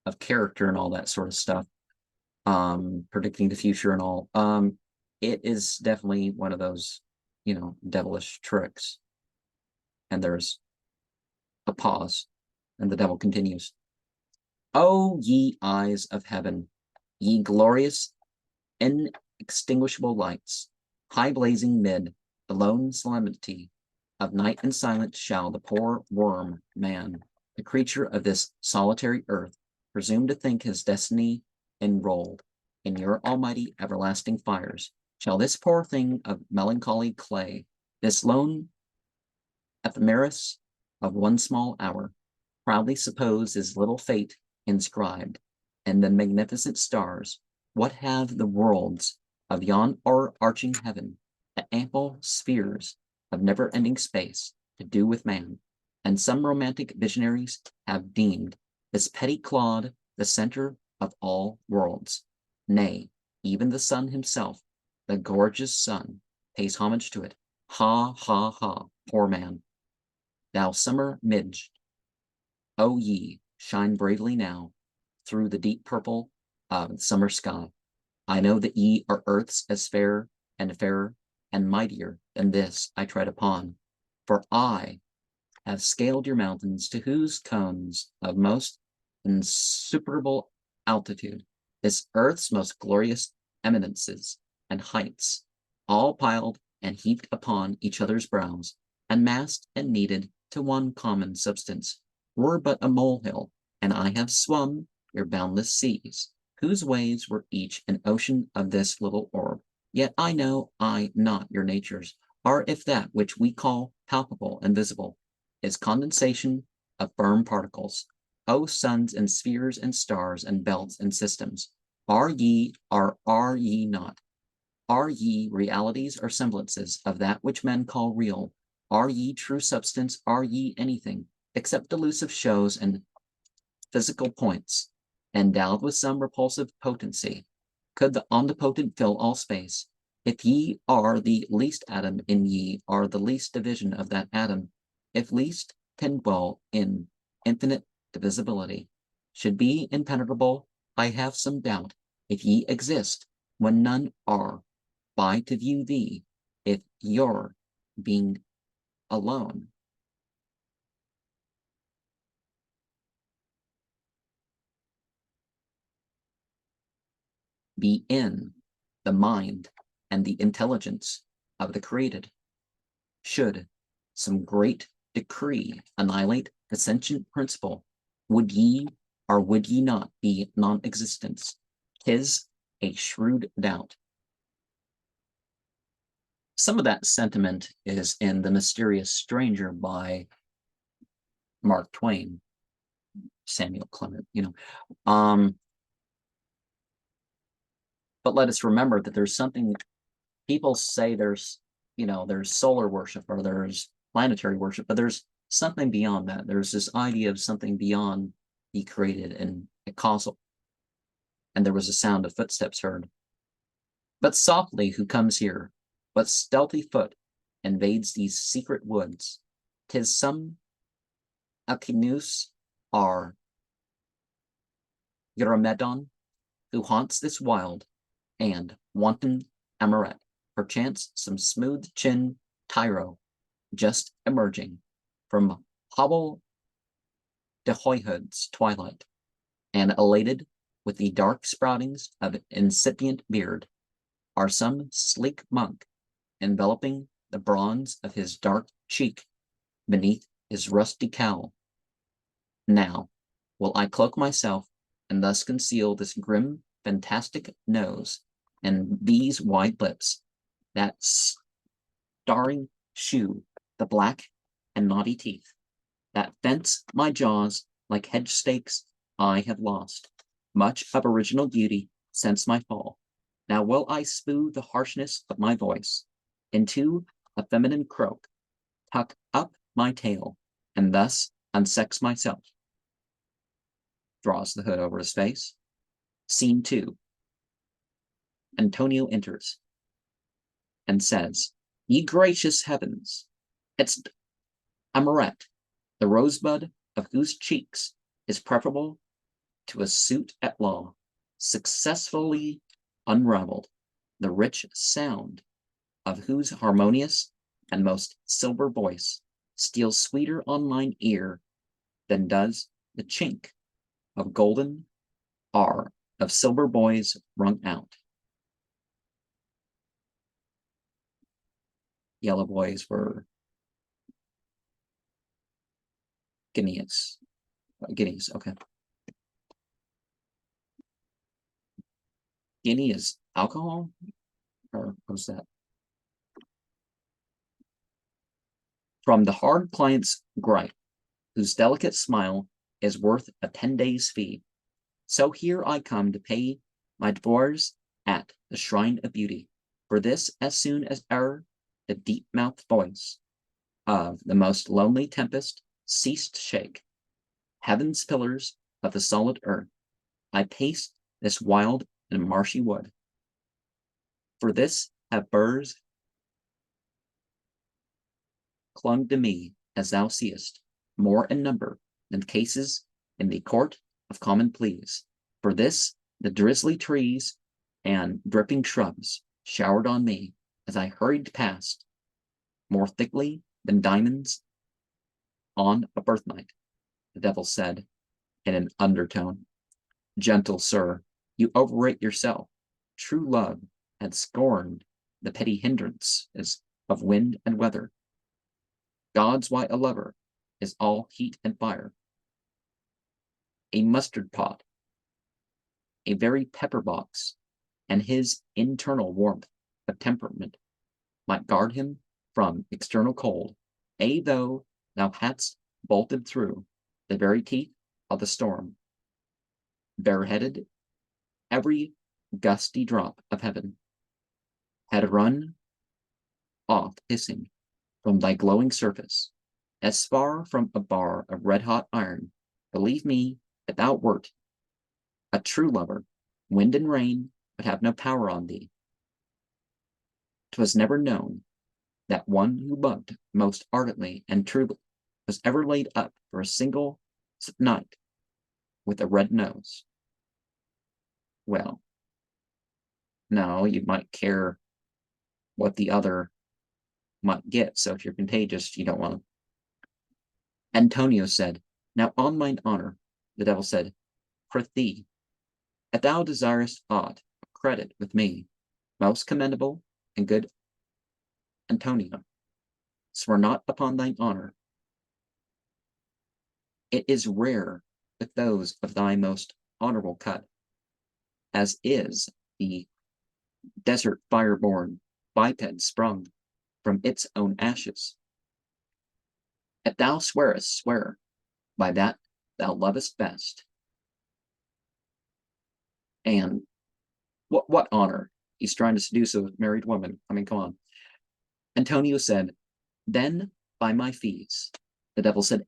of character and all that sort of stuff, predicting the future and all, it is definitely one of those, devilish tricks. And there's a pause, and the devil continues. O ye eyes of heaven, ye glorious, inextinguishable lights, high blazing mid the lone solemnity of night and silence shall the poor worm, man, the creature of this solitary earth, presume to think his destiny enrolled in your almighty everlasting fires, shall this poor thing of melancholy clay, this lone ephemeris of one small hour, proudly suppose his little fate inscribed in the magnificent stars, what have the worlds of yon o'erarching heaven, the ample spheres of never-ending space, to do with man? And some romantic visionaries have deemed this petty clod the center of all worlds. Nay, even the sun himself, the gorgeous sun, pays homage to it. Ha, ha, ha, poor man. Thou summer midge, O ye, shine bravely now through the deep purple of the summer sky. I know that ye are earth's as fair and fairer and mightier than this I tread upon, for I have scaled your mountains, to whose cones of most insuperable altitude, this earth's most glorious eminences and heights, all piled and heaped upon each other's brows, and massed and kneaded to one common substance, were but a molehill, and I have swum your boundless seas, whose waves were each an ocean of this little orb. Yet I know I not your natures, are if that which we call palpable and visible is condensation of firm particles. O suns and spheres and stars and belts and systems, are ye not? Are ye realities or semblances of that which men call real? Are ye true substance? Are ye anything except delusive shows and physical points, endowed with some repulsive potency? Could the omnipotent fill all space? If ye are the least atom in ye are the least division of that atom, if least can dwell in infinite divisibility, should be impenetrable, I have some doubt if ye exist when none are, by to view thee, if your being alone be in the mind and the intelligence of the created. Should some great decree annihilate the sentient principle, would ye or would ye not be non-existence? 'Tis a shrewd doubt. Some of that sentiment is in The Mysterious Stranger by Mark Twain, Samuel Clement, but let us remember that there's something, people say there's solar worship or there's planetary worship, but there's something beyond that. There's this idea of something beyond the created and causal. And there was a sound of footsteps heard. But softly who comes here? What stealthy foot invades these secret woods? 'Tis some Alcinous or Eurymedon who haunts this wild and wanton amoret, perchance some smooth-chinned tyro just emerging from hobble de hoyhood's twilight, and elated with the dark sproutings of incipient beard, are some sleek monk enveloping the bronze of his dark cheek beneath his rusty cowl. Now will I cloak myself and thus conceal this grim, fantastic nose and these wide lips, that staring shew the black and knotty teeth, that fence my jaws like hedge stakes. I have lost much of original beauty since my fall. Now will I smooth the harshness of my voice into a feminine croak, tuck up my tail, and thus unsex myself. Draws the hood over his face. Scene 2. Antonio enters and says, "Ye gracious heavens, it's Amoret, the rosebud of whose cheeks is preferable to a suit at law, successfully unraveled, the rich sound of whose harmonious and most silver voice steals sweeter on mine ear than does the chink of golden R of silver boys rung out." Yellow boys were guineas, okay. Guinea is alcohol? Or what's that? From the hard client's gripe, whose delicate smile is worth a 10 days' fee. So here I come to pay my devoirs at the shrine of beauty. For this, as soon as e'er the deep-mouthed voice of the most lonely tempest ceased to shake heaven's pillars of the solid earth, I paced this wild and marshy wood. For this have burrs clung to me, as thou seest, more in number than cases in the court of common pleas. For this the drizzly trees and dripping shrubs showered on me as I hurried past, more thickly than diamonds on a birthnight. The devil said in an undertone, "Gentle sir, you overrate yourself. True love had scorned the petty hindrances of wind and weather. God's why a lover is all heat and fire. A mustard pot, a very pepper box, and his internal warmth of temperament might guard him from external cold, though thou hadst bolted through the very teeth of the storm, bareheaded, every gusty drop of heaven had run off hissing from thy glowing surface, as far from a bar of red-hot iron. Believe me, if thou wert a true lover, wind and rain would have no power on thee. 'Twas never known that one who loved most ardently and truly was ever laid up for a single night with a red nose. Well, no, you might care what the other might get, so if you're contagious, you don't want to." Antonio said, "Now on mine honor," the devil said, "prithee, if thou desirest aught of credit with me, most commendable and good Antonio, swear not upon thine honor. It is rare with those of thy most honorable cut, as is the desert fire-born biped sprung from its own ashes. If thou swearest, swear by that thou lovest best." And what honor? He's trying to seduce a married woman. I mean, come on. Antonio said, "Then by my fees." The devil said,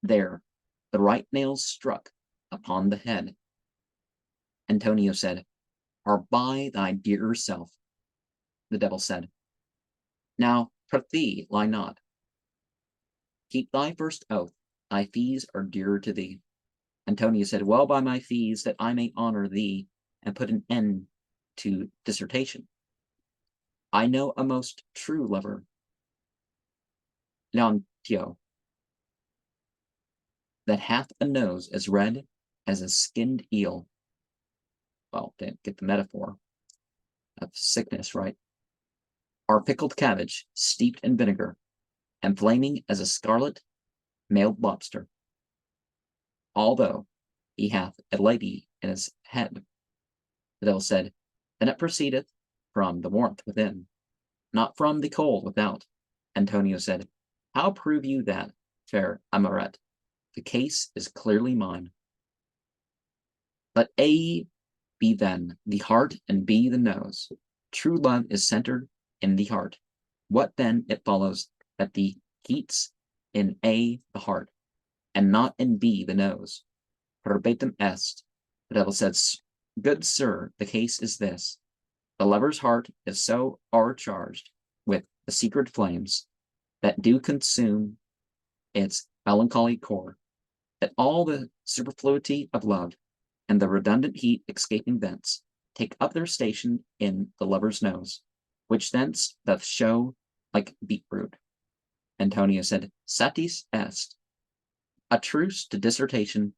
there, the right nails struck upon the head. Antonio said, "Or by thy dearer self." The devil said, "Now, prithee, lie not. Keep thy first oath, thy fees are dearer to thee." Antonio said, "Well, by my fees, that I may honor thee and put an end to dissertation. I know a most true lover, Leontio, that hath a nose as red as a skinned eel." Well, didn't get the metaphor of sickness right. "Our pickled cabbage, steeped in vinegar, and flaming as a scarlet mailed lobster, although he hath a lady in his head." The devil said, "Then it proceedeth from the warmth within, not from the cold without." Antonio said, "How prove you that, fair Amoret? The case is clearly mine." "Let A be then the heart and B the nose. True love is centered in the heart. What then it follows that the heat's in A the heart, and not in B the nose. Verbatim est." The devil said, "Good sir, the case is this. The lover's heart is so o'ercharged with the secret flames that do consume its melancholy core, that all the superfluity of love and the redundant heat escaping thence take up their station in the lover's nose, which thence doth show like beetroot." Antonio said, "Satis est." A truce to dissertation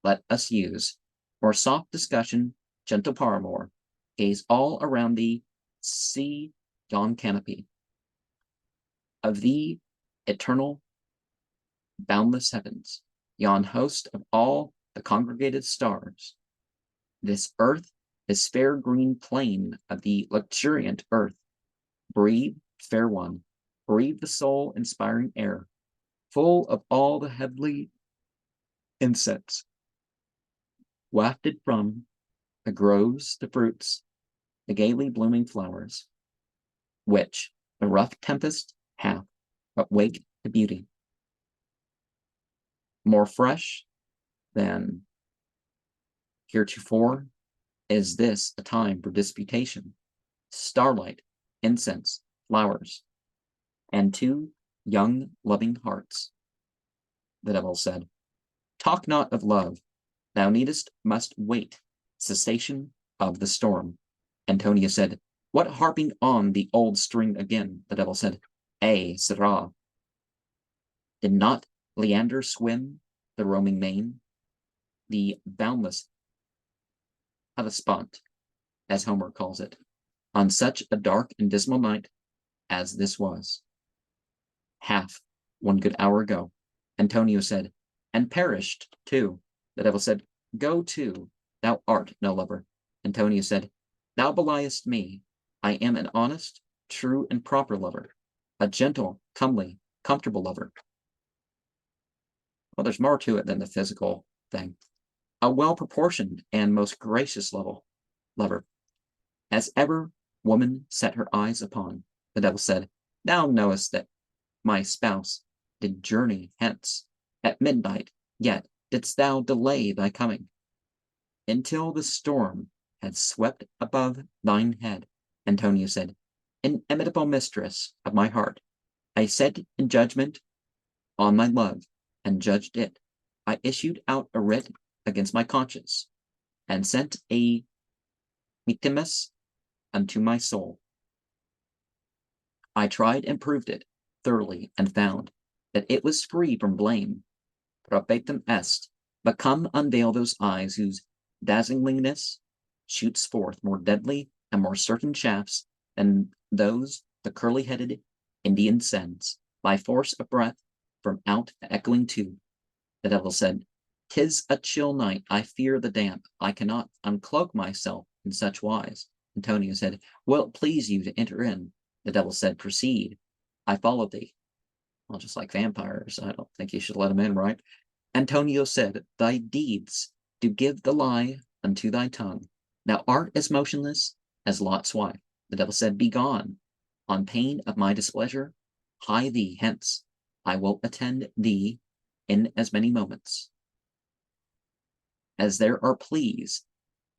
let us use, or soft discussion, gentle paramour. Gaze all around thee, see yon canopy of the eternal boundless heavens, yon host of all the congregated stars. This earth this fair green plain of the luxuriant earth. Breathe, fair one, breathe the soul-inspiring air, full of all the heavenly incense, wafted from the groves, the fruits, the gaily blooming flowers, which the rough tempest hath but wake to beauty. More fresh than heretofore is this a time for disputation, starlight, incense, flowers, and two young loving hearts. The devil said, talk not of love, thou must wait cessation of the storm. Antonia said, what harping on the old string again? The devil said, sirrah. Did not Leander swim the roaming main, the boundless Hellespont, as Homer calls it, on such a dark and dismal night as this was? Half one good hour ago. Antonio said, and perished too. The devil said, go to, thou art no lover. Antonio said, thou beliest me. I am an honest, true, and proper lover, a gentle, comely, comfortable lover. Well, there's more to it than the physical thing. A well-proportioned and most gracious lover, as ever woman set her eyes upon. The devil said, thou knowest that my spouse did journey hence at midnight, yet didst thou delay thy coming until the storm had swept above thine head. Antonio said, inimitable mistress of my heart, I set in judgment on my love, and judged it. I issued out a writ against my conscience, and sent a mitimus unto my soul. I tried and proved it thoroughly, and found that it was free from blame. Probatum est, but come unveil those eyes whose dazzlingness shoots forth more deadly and more certain shafts than those the curly-headed Indian sends, by force of breath, from out the echoing tube. The devil said, 'tis a chill night, I fear the damp, I cannot uncloak myself in such wise. Antonio said, will it please you to enter in? The devil said, proceed. I follow thee. Well, just like vampires, I don't think you should let them in, right? Antonio said, thy deeds do give the lie unto thy tongue. Thou art as motionless as Lot's wife. The devil said, begone. On pain of my displeasure, hie thee hence. I will attend thee in as many moments as there are peas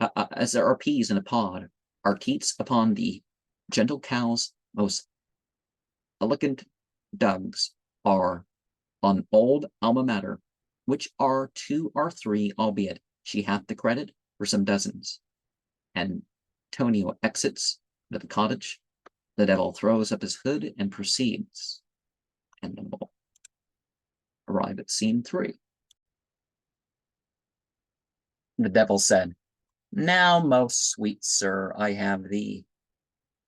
in a pod, are teats upon the gentle cow's most elegant dugs are on old alma mater, which are 2 or 3, albeit she hath the credit for some dozens. Antonio exits the cottage. The devil throws up his hood and proceeds. And then we'll arrive at scene 3. The devil said, now, most sweet sir, I have thee.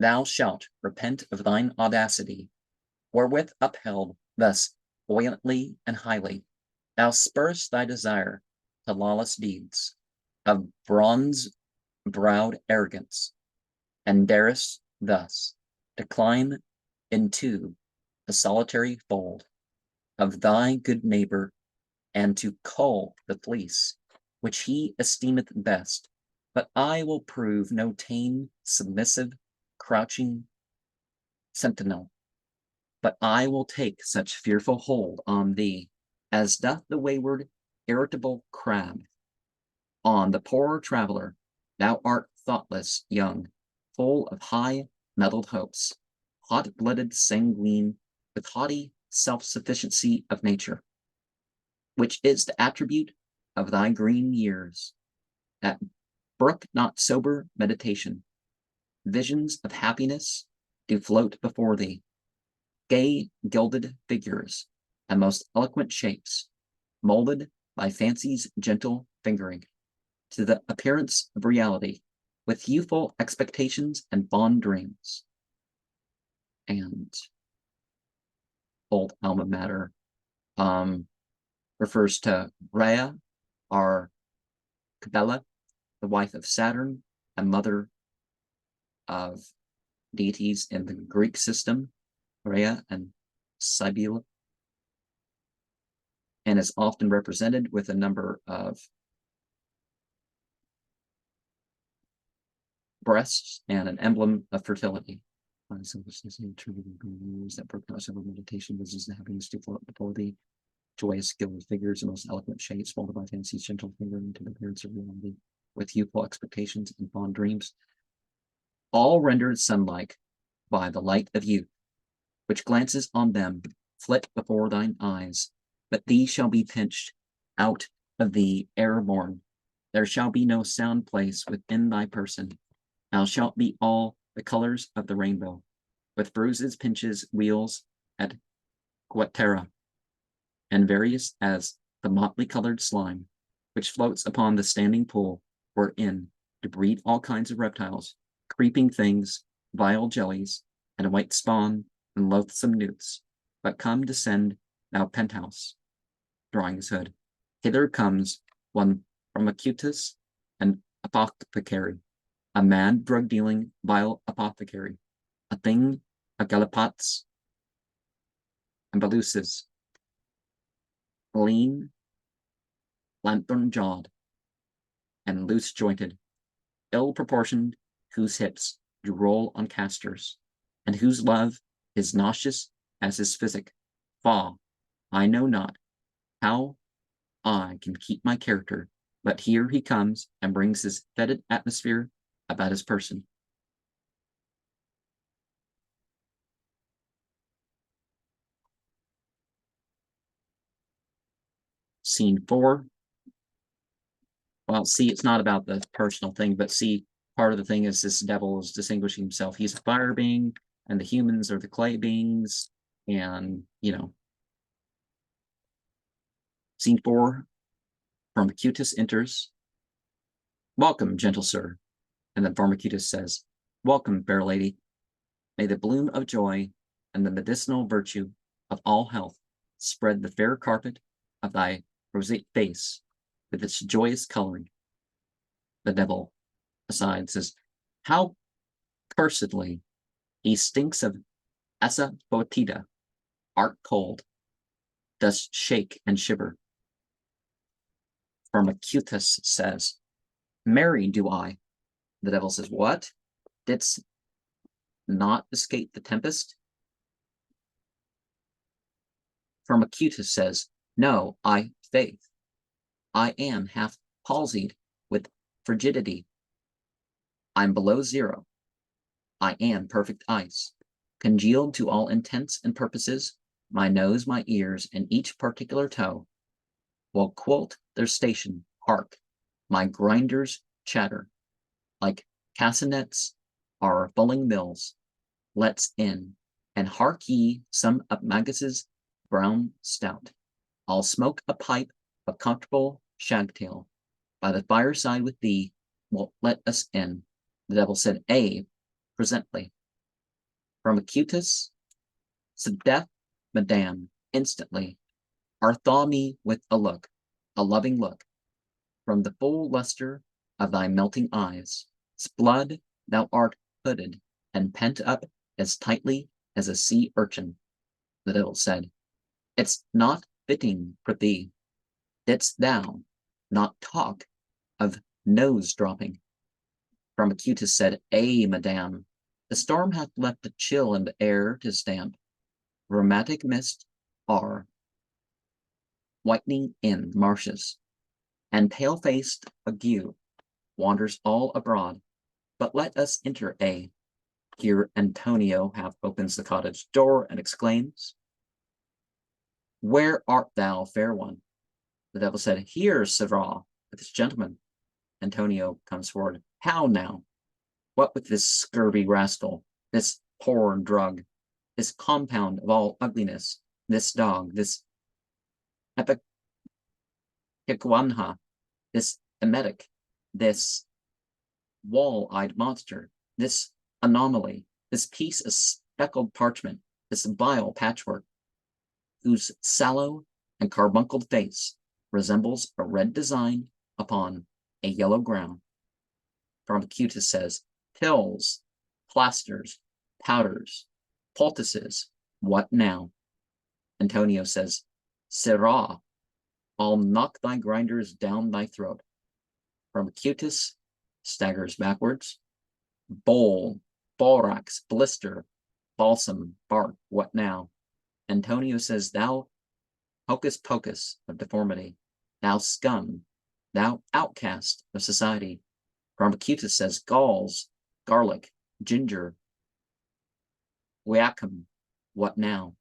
Thou shalt repent of thine audacity, wherewith upheld thus buoyantly and highly, thou spurst thy desire to lawless deeds of bronze-browed arrogance, and darest thus to climb into the solitary fold of thy good neighbor, and to cull the fleece which he esteemeth best. But I will prove no tame, submissive, crouching sentinel, but I will take such fearful hold on thee as doth the wayward, irritable crab. On the poor traveler, thou art thoughtless, young, full of high mettled hopes, hot-blooded, sanguine, with haughty self-sufficiency of nature, which is the attribute of thy green years, that brook not sober meditation. Visions of happiness do float before thee, gay gilded figures, and most eloquent shapes, molded by fancy's gentle fingering, to the appearance of reality, with youthful expectations and fond dreams. And old alma mater refers to Rhea, our Cabela, the wife of Saturn, a mother of deities in the Greek system, Rhea and Cybele, and is often represented with a number of breasts and an emblem of fertility. That prognosis of meditation is the happiness to float joyous skill with figures and most eloquent shades, folded by fancy's gentle finger into the appearance of reality, with youthful expectations and fond dreams, all rendered sunlike by the light of youth, which glances on them, flit before thine eyes, but these shall be pinched out of thee airborne. There shall be no sound place within thy person. Thou shalt be all the colors of the rainbow, with bruises, pinches, wheels at Guatera, and various as the motley colored slime, which floats upon the standing pool, wherein to breed all kinds of reptiles, creeping things, vile jellies, and white spawn, and loathsome newts. But come, descend, thou penthouse, drawing his hood. Hither comes one from Acutus, an apothecary, a mad drug-dealing, vile apothecary, a thing of gallipots and baluses, lean, lanthorn-jawed, and loose-jointed, ill-proportioned, whose hips do roll on castors, and whose love is nauseous as his physic. Faugh, I know not how I can keep my character, but here he comes and brings his fetid atmosphere about his person. Scene 4. Well, see, it's not about the personal thing, but see, part of the thing is this devil is distinguishing himself. He's a fire being, and the humans are the clay beings, and, Scene 4, Pharmacutus enters. Welcome, gentle sir. And then Pharmacutus says, welcome, fair lady. May the bloom of joy and the medicinal virtue of all health spread the fair carpet of thy roseate face with its joyous coloring. The devil, aside, says, how cursedly he stinks of essa foetida, art cold, dost shake and shiver. Pharmacutus says, marry do I. The devil says, what? Didst not escape the tempest? Pharmacutus says, no, faith. I am half palsied with frigidity. I'm below zero. I am perfect ice, congealed to all intents and purposes, my nose, my ears, and each particular toe, will quote their station, hark, my grinders chatter, like castanets are fulling mills, let's in, and hark ye some of Magus's brown stout. I'll smoke a pipe of comfortable shagtail. By the fireside with thee, will let us in. The devil said, presently. Pharmacutus said, death, madame, instantly. Thaw me with a look, a loving look, from the full luster of thy melting eyes. Blood, thou art hooded and pent up as tightly as a sea urchin. The devil said, it's not fitting for thee. Didst thou not talk of nose dropping? Pharmacutus said, madame, the storm hath left a chill in the air to stamp. Rheumatic mist are whitening in the marshes, and pale-faced ague wanders all abroad. But let us enter, Here Antonio half opens the cottage door and exclaims, where art thou, fair one? The devil said, here, Sevra, with this gentleman. Antonio comes forward. How now? What with this scurvy rascal, this poor drug, this compound of all ugliness, this dog, this epicwanha, this emetic, this wall-eyed monster, this anomaly, this piece of speckled parchment, this vile patchwork, whose sallow and carbuncled face resembles a red design upon a yellow ground. Pharmacutus says, pills, plasters, powders, poultices, what now? Antonio says, sirrah, I'll knock thy grinders down thy throat. Pharmacutus staggers backwards. Bowl, borax, blister, balsam, bark, what now? Antonio says, thou hocus pocus of deformity, thou scum, thou outcast of society. Pharmacutus says, galls, garlic, ginger, guiacum, what now?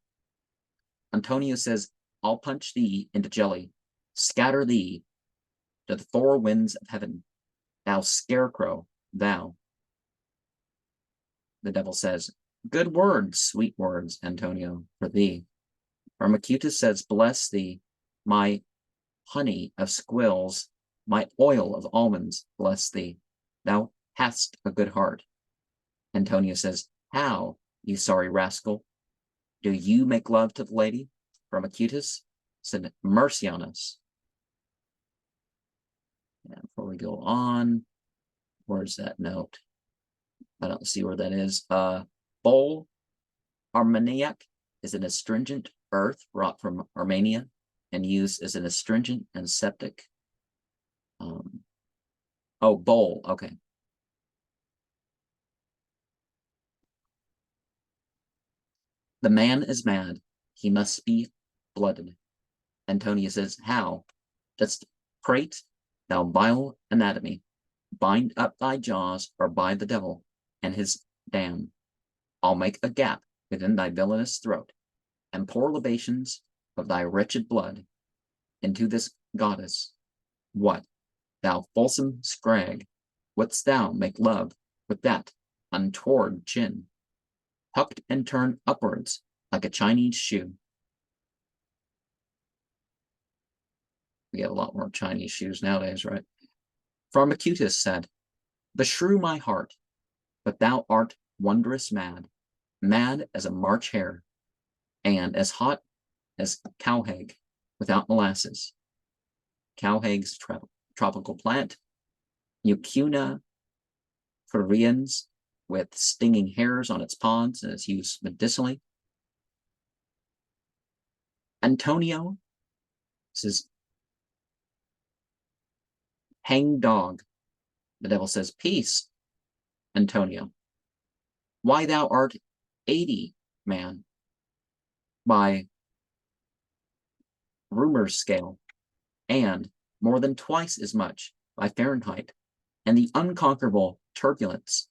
Antonio says, I'll punch thee into jelly, scatter thee to the four winds of heaven, thou scarecrow, thou. The devil says, good words, sweet words, Antonio, for thee. Pharmacutus says, bless thee, my honey of squills, my oil of almonds, bless thee. Thou hast a good heart. Antonio says, how, you sorry rascal? Do you make love to the lady? Pharmacutus said, mercy on us. And before we go on, where's that note? I don't see where that is. Bowl, Armagnac is an astringent earth brought from Armenia and used as an astringent and septic. Bowl, okay. The man is mad. He must be blooded. Antonia says, how? Just prate, thou vile anatomy. Bind up thy jaws, or by the devil and his dam, I'll make a gap within thy villainous throat, and pour libations of thy wretched blood into this goddess. What, thou fulsome scrag, wouldst thou make love with that untoward chin, tucked and turned upwards like a Chinese shoe? We get a lot more Chinese shoes nowadays, right? Pharmacutus said, beshrew my heart, but thou art wondrous mad, mad as a March hare, and as hot as cowhag without molasses. Cowhag's tropical plant, Mucuna furians, with stinging hairs on its pods and is used medicinally. Antonio says, hang dog. The devil says, peace, Antonio. Why thou art 80, man, by rumor's scale, and more than twice as much by Fahrenheit, and the unconquerable turbulence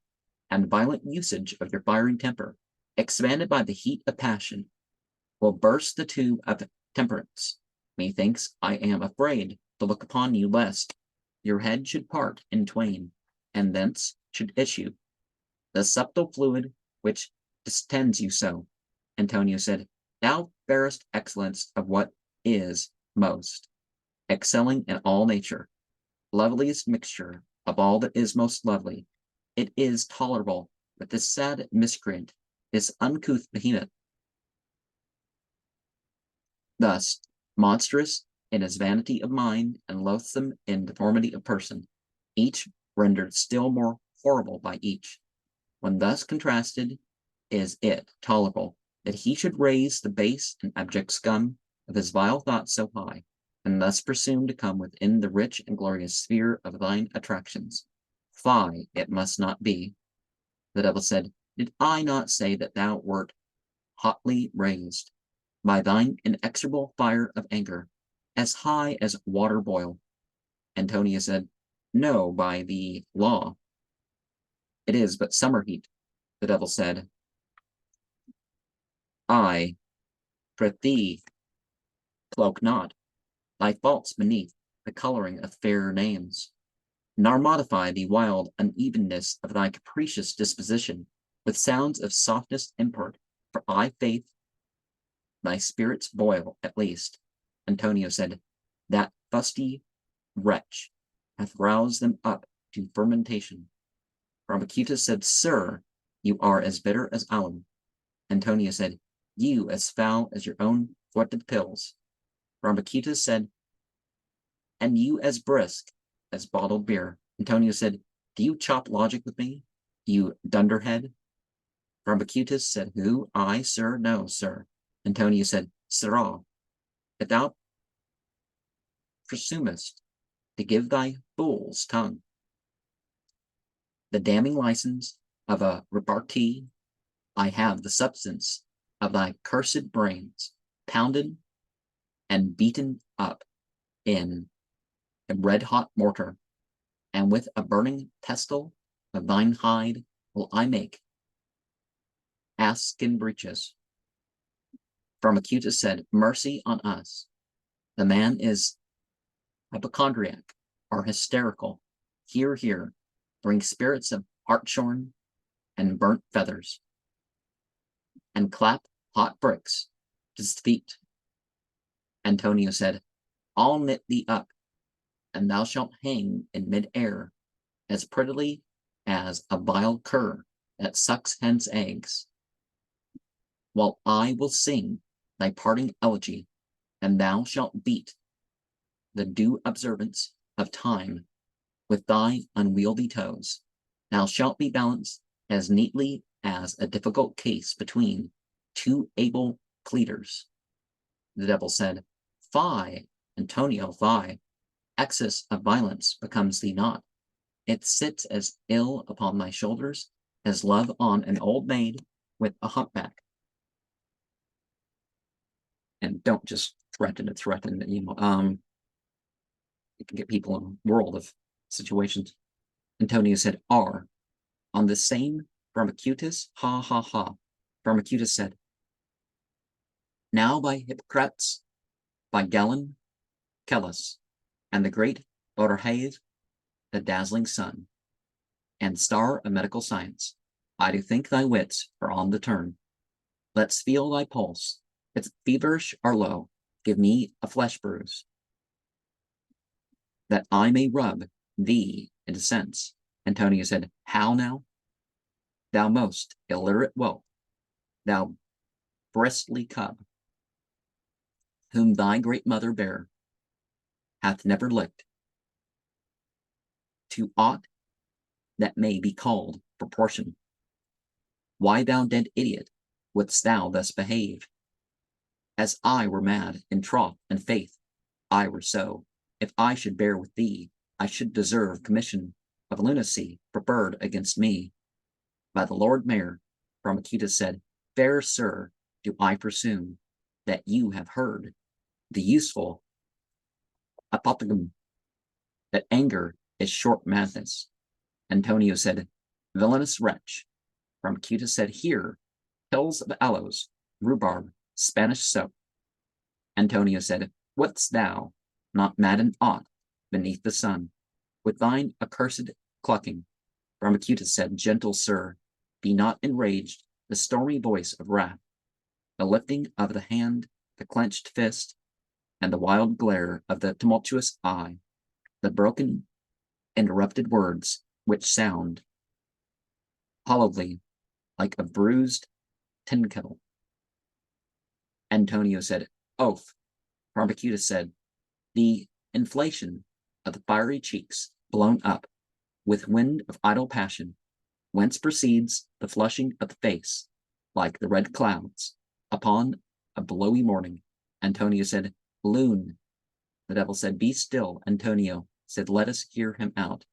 and violent usage of your fiery temper, expanded by the heat of passion, will burst the tube of temperance. Methinks I am afraid to look upon you, lest your head should part in twain, and thence should issue the subtle fluid which distends you so. Antonio said, thou fairest excellence of what is most, excelling in all nature, loveliest mixture of all that is most lovely, it is tolerable with this sad miscreant, this uncouth behemoth. Thus, monstrous in his vanity of mind and loathsome in deformity of person, each rendered still more horrible by each. When thus contrasted, is it tolerable that he should raise the base and abject scum of his vile thoughts so high, and thus presume to come within the rich and glorious sphere of thine attractions? Fie, it must not be. The devil said, did I not say that thou wert hotly raised by thine inexorable fire of anger, as high as water boil? Antonia said, no, by the law. It is but summer heat. The devil said, I, prithee, cloak not thy faults beneath the coloring of fairer names, nor modify the wild unevenness of thy capricious disposition with sounds of softest import, for I faith thy spirits boil at least. Antonio said, that fusty wretch hath roused them up to fermentation. Pharmacutus said, sir, you are as bitter as alum. Antonio said, you as foul as your own thwarted pills. Pharmacutus said, and you as brisk as bottled beer. Antonio said, Do you chop logic with me, you dunderhead? Barbacutus said, Who? I, sir? No, sir. Antonio said, Sirrah, if thou presumest to give thy fool's tongue the damning license of a repartee, I have the substance of thy cursed brains pounded and beaten up in a red-hot mortar, and with a burning pestle of thine hide will I make ass-skin breeches. Pharmacutus said, Mercy on us. The man is hypochondriac or hysterical. Here, here, bring spirits of hartshorn and burnt feathers, and clap hot bricks to his feet. Antonio said, I'll knit thee up, and thou shalt hang in mid-air as prettily as a vile cur that sucks hen's eggs, while I will sing thy parting elegy, and thou shalt beat the due observance of time with thy unwieldy toes. Thou shalt be balanced as neatly as a difficult case between two able pleaders. The devil said, Fie, Antonio, fie. Excess of violence becomes thee not. It sits as ill upon thy shoulders as love on an old maid with a humpback. And don't just threaten, it can get people in a world of situations. Antonio said, R. On the same Pharmacutus, ha, ha, ha. Pharmacutus said, Now by Hippocrates, by Galen, Kellus, and the great Boutell, the dazzling sun, and star of medical science, I do think thy wits are on the turn. Let's feel thy pulse. If feverish or low, give me a flesh bruise, that I may rub thee into sense. Antonio said, How now? Thou most illiterate whelp, thou breastly cub, whom thy great mother bare, hath never licked, to aught that may be called proportion. Why, thou dead idiot, wouldst thou thus behave? As I were mad in troth and faith, I were so. If I should bear with thee, I should deserve commission of lunacy preferred against me by the Lord Mayor. Pharmacutus said, Fair sir, do I presume that you have heard the useful apothegm that anger is short madness. Antonio said, Villainous wretch. Pharmacutus said, Here, pills of aloes, rhubarb, Spanish soap. Antonio said, Wouldst thou not madden aught beneath the sun with thine accursed clucking? Pharmacutus said, Gentle sir, be not enraged. The stormy voice of wrath, the lifting of the hand, the clenched fist, and the wild glare of the tumultuous eye, the broken, interrupted words which sound hollowly like a bruised tin kettle. Antonio said, Oath. Pharmacutus said, The inflation of the fiery cheeks blown up with wind of idle passion, whence proceeds the flushing of the face like the red clouds upon a blowy morning. Antonio said, Loon. The devil said, Be still. Antonio said, Let us hear him out.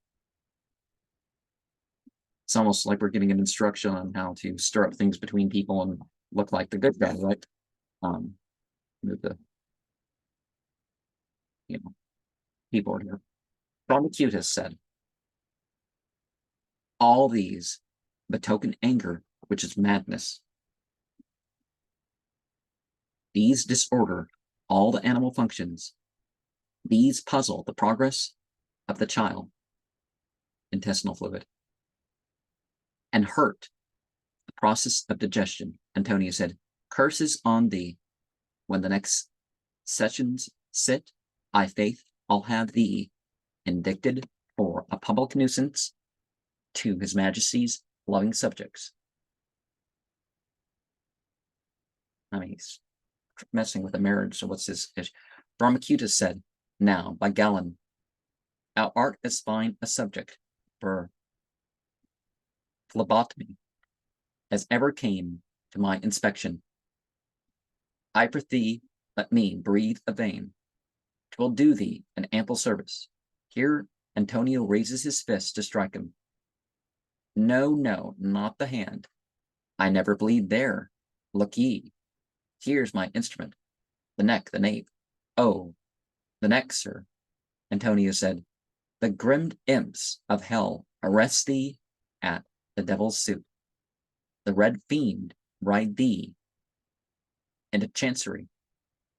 It's almost like we're getting an instruction on how to stir up things between people and look like the good guy, right? Move the keyboard here. Pharmacutus said, All these betoken anger, which is madness. These disorder all the animal functions. These puzzle the progress of the child, intestinal fluid, and hurt the process of digestion. Antonio said, Curses on thee. When the next sessions sit, I faith I'll have thee indicted for a public nuisance to his majesty's loving subjects. I mean, he's messing with the marriage, so what's his issue? Pharmacutus said, Now, by Galen, thou art as fine a subject for phlebotomy as ever came to my inspection. I prithee, let me breathe a vein. 'Twill do thee an ample service. Here Antonio raises his fist to strike him. No, no, not the hand. I never bleed there. Look ye. Here's my instrument. The neck, the nape. Oh, the neck, sir. Antonio said, the grim imps of hell arrest thee at the devil's suit. The red fiend ride thee into chancery,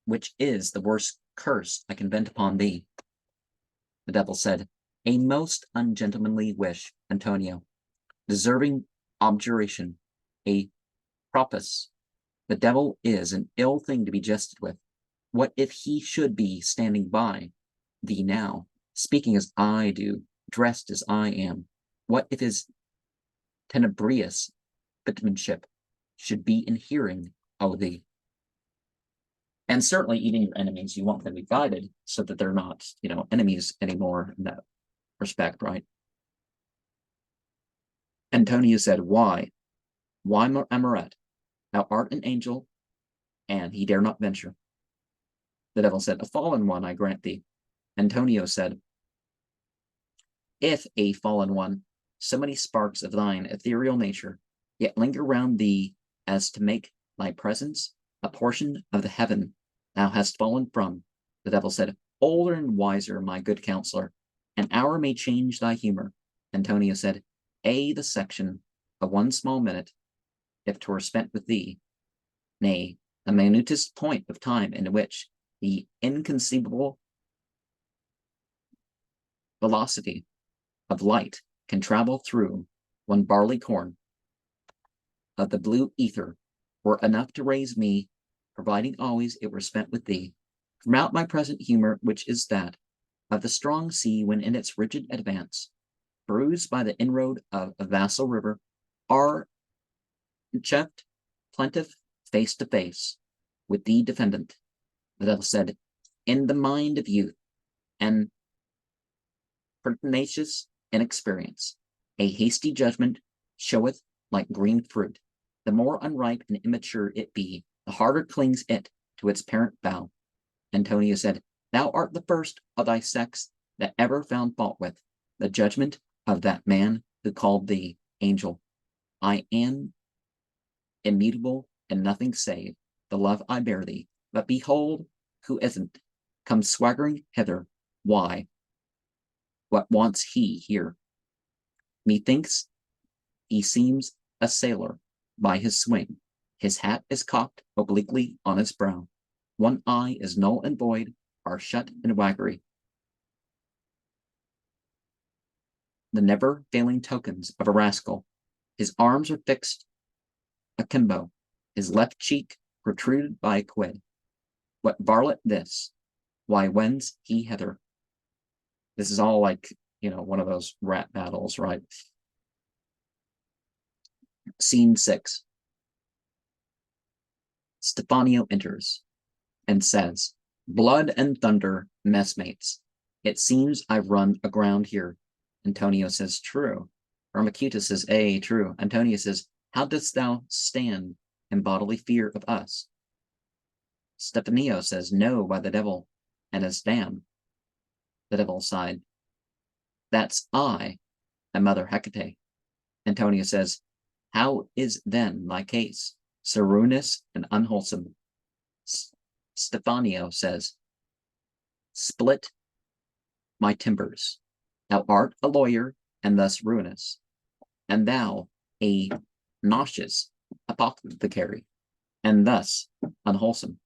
which is the worst curse I can vent upon thee. The devil said, a most ungentlemanly wish, Antonio, deserving abjuration, a propos. The devil is an ill thing to be jested with. What if he should be standing by thee now, speaking as I do, dressed as I am? What if his tenebrious bitumanship should be in hearing of thee? And certainly even your enemies, you want them to be guided so that they're not, enemies anymore in that respect, right? Antonio said, why, Amoret? Thou art an angel, and he dare not venture. The devil said, a fallen one, I grant thee. Antonio said, if a fallen one, so many sparks of thine ethereal nature yet linger round thee as to make thy presence a portion of the heaven thou hast fallen from. The devil said, older and wiser, my good counselor, an hour may change thy humor. Antonio said, the section of one small minute, if 'twere spent with thee, nay, the minutest point of time in which the inconceivable velocity of light can travel through one barley corn of the blue ether, were enough to raise me, providing always it were spent with thee, from out my present humor, which is that of the strong sea when in its rigid advance, bruised by the inroad of a vassal river, are checked, plaintive, face to face with the defendant. The devil said, in the mind of youth and pertinacious inexperience, a hasty judgment showeth like green fruit. The more unripe and immature it be, the harder clings it to its parent bough. Antonio said, thou art the first of thy sex that ever found fault with the judgment of that man who called thee angel. I am immutable and nothing save the love I bear thee. But behold, who isn't come swaggering hither? Why, what wants he here? Methinks he seems a sailor by his swing. His hat is cocked obliquely on his brow. One eye is null and void, are shut in waggery. The never-failing tokens of a rascal. His arms are fixed akimbo, his left cheek protruded by a quid. What varlet this? Why wends he hither? This is all like, one of those rat battles, right? Scene 6. Stefanio enters and says, blood and thunder, messmates. It seems I've run aground here. Antonio says, true. Hermacutus says, true. Antonio says, how dost thou stand in bodily fear of us? Stefanio says, no, by the devil, and is damned. The devil sighed. That's I, and Mother Hecate. Antonio says, how is then thy case, so ruinous and unwholesome? Stefanio says, split my timbers. Thou art a lawyer, and thus ruinous, and thou a nauseous apothecary, and thus unwholesome.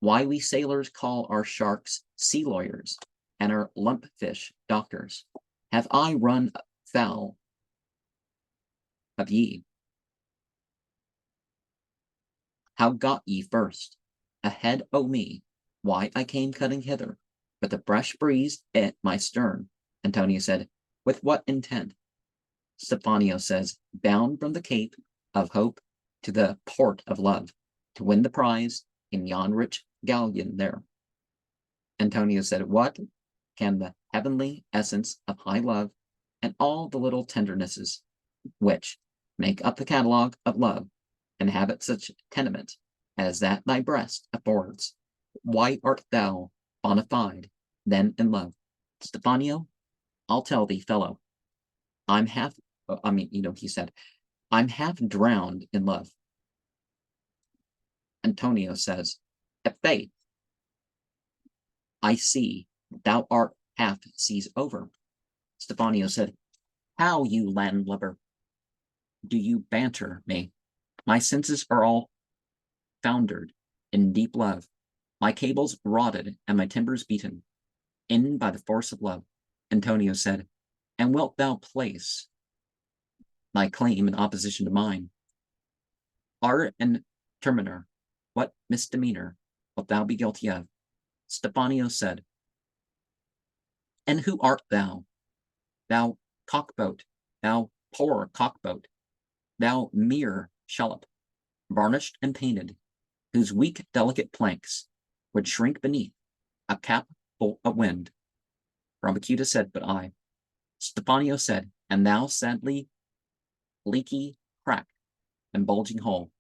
Why we sailors call our sharks sea lawyers, and our lumpfish doctors. Have I run foul of ye? How got ye first? Ahead o' me, why I came cutting hither, with a fresh breeze at my stern. Antonio said, with what intent? Stefanio says, bound from the Cape of Hope to the Port of Love, to win the prize in yon rich galleon there. Antonio said, what can the heavenly essence of high love and all the little tendernesses which Make up the catalogue of love, and habit such tenement as that thy breast affords. Why art thou bona fide then in love? Stephanio, I'll tell thee, fellow, he said, I'm half drowned in love. Antonio says, at faith, I see thou art half seas over. Stephanio said, how, you landlubber, do you banter me? My senses are all foundered in deep love, my cables rotted and my timbers beaten in by the force of love. Antonio said, and wilt thou place thy claim in opposition to mine? Art and terminer, what misdemeanor wilt thou be guilty of? Stephanio said, and who art thou? Thou cockboat, thou poor cockboat, thou mere shallop, varnished and painted, whose weak, delicate planks would shrink beneath a cap full of wind. Rambacuta said, but I. Stephanio said, and thou sadly leaky crack and bulging hole,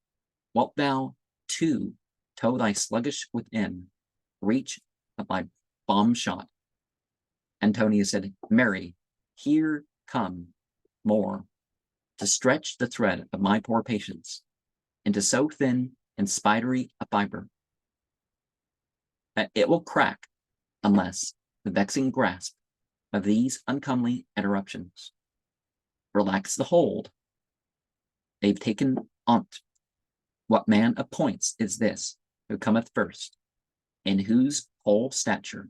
wilt thou, too, tow thy sluggish within reach of thy bomb shot? Antonio said, marry, here come more, to stretch the thread of my poor patience into so thin and spidery a fiber that it will crack unless the vexing grasp of these uncomely interruptions relax the hold they've taken on't. What man appoints is this who cometh first, in whose whole stature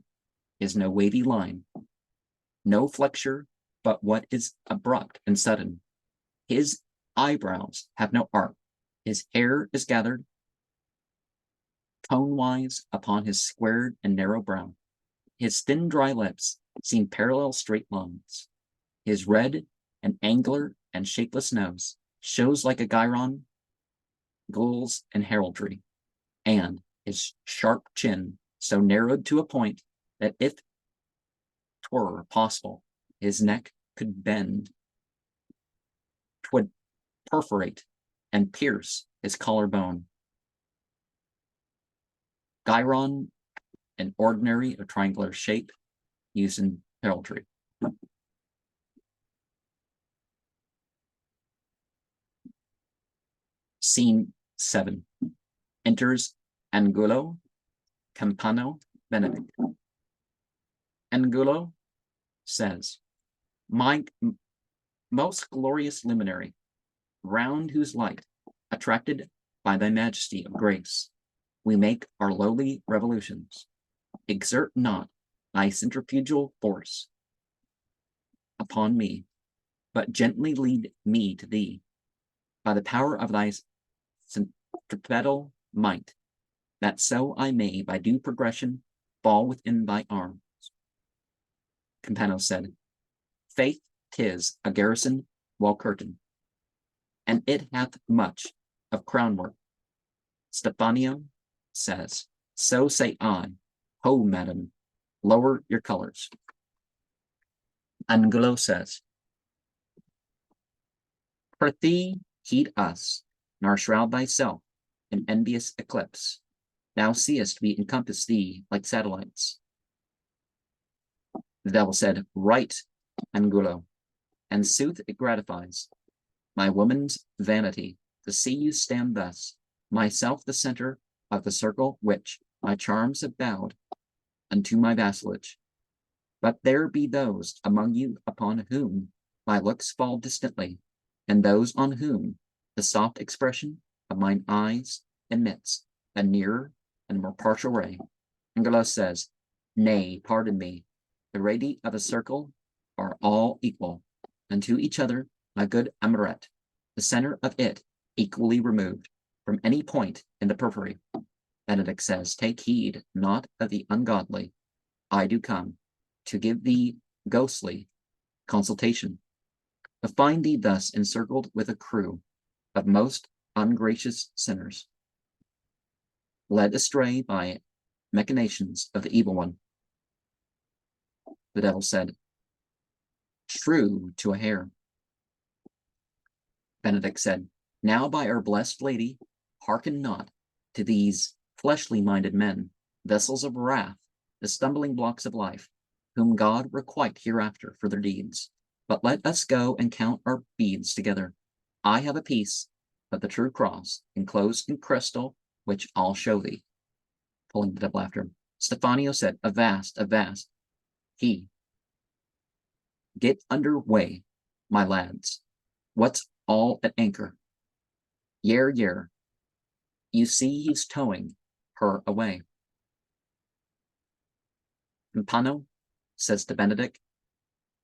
is no wavy line, no flexure, but what is abrupt and sudden. His eyebrows have no art, his hair is gathered cone-wise upon his squared and narrow brow. His thin dry lips seem parallel straight lines. His red and angular and shapeless nose shows like a gyron, gules and heraldry, and his sharp chin so narrowed to a point that if 'twere possible his neck could bend, 'twould perforate and pierce his collarbone. Gyron, an ordinary or triangular shape used in heraldry. Scene 7. Enters Angulo, Campano, Benedict. Angulo says, my most glorious luminary, round whose light, attracted by thy majesty of grace, we make our lowly revolutions. Exert not thy centrifugal force upon me, but gently lead me to thee by the power of thy centripetal might, that so I may by due progression fall within thy arms. Campano said, faith, 'tis a garrison well curtained, and it hath much of crown work. Stephanio says, so say I. Ho, madam, lower your colors. Angulo says, prithee heed us, nor shroud thyself in envious eclipse. Thou seest we encompass thee like satellites. The devil said, right, Angulo, and sooth it gratifies my woman's vanity to see you stand thus, myself the center of the circle which my charms have bowed unto my vassalage. But there be those among you upon whom my looks fall distantly, and those on whom the soft expression of mine eyes emits a nearer and more partial ray. Angulo says, nay, pardon me, the radii of a circle are all equal unto each other, my good Amoret, the center of it equally removed from any point in the periphery. Benedict says, take heed not of the ungodly. I do come to give thee ghostly consultation, to find thee thus encircled with a crew of most ungracious sinners, led astray by machinations of the evil one. The devil said, true to a hair. Benedict said, now by our blessed Lady, hearken not to these fleshly minded men, vessels of wrath, the stumbling blocks of life, whom God requite hereafter for their deeds. But let us go and count our beads together. I have a piece of the true cross, enclosed in crystal, which I'll show thee. Pulling the devil after him. Stephanio said, avast, avast. He, get under way, my lads. What's all at anchor? Yare, yare. You see he's towing her away. Campano says to Benedict,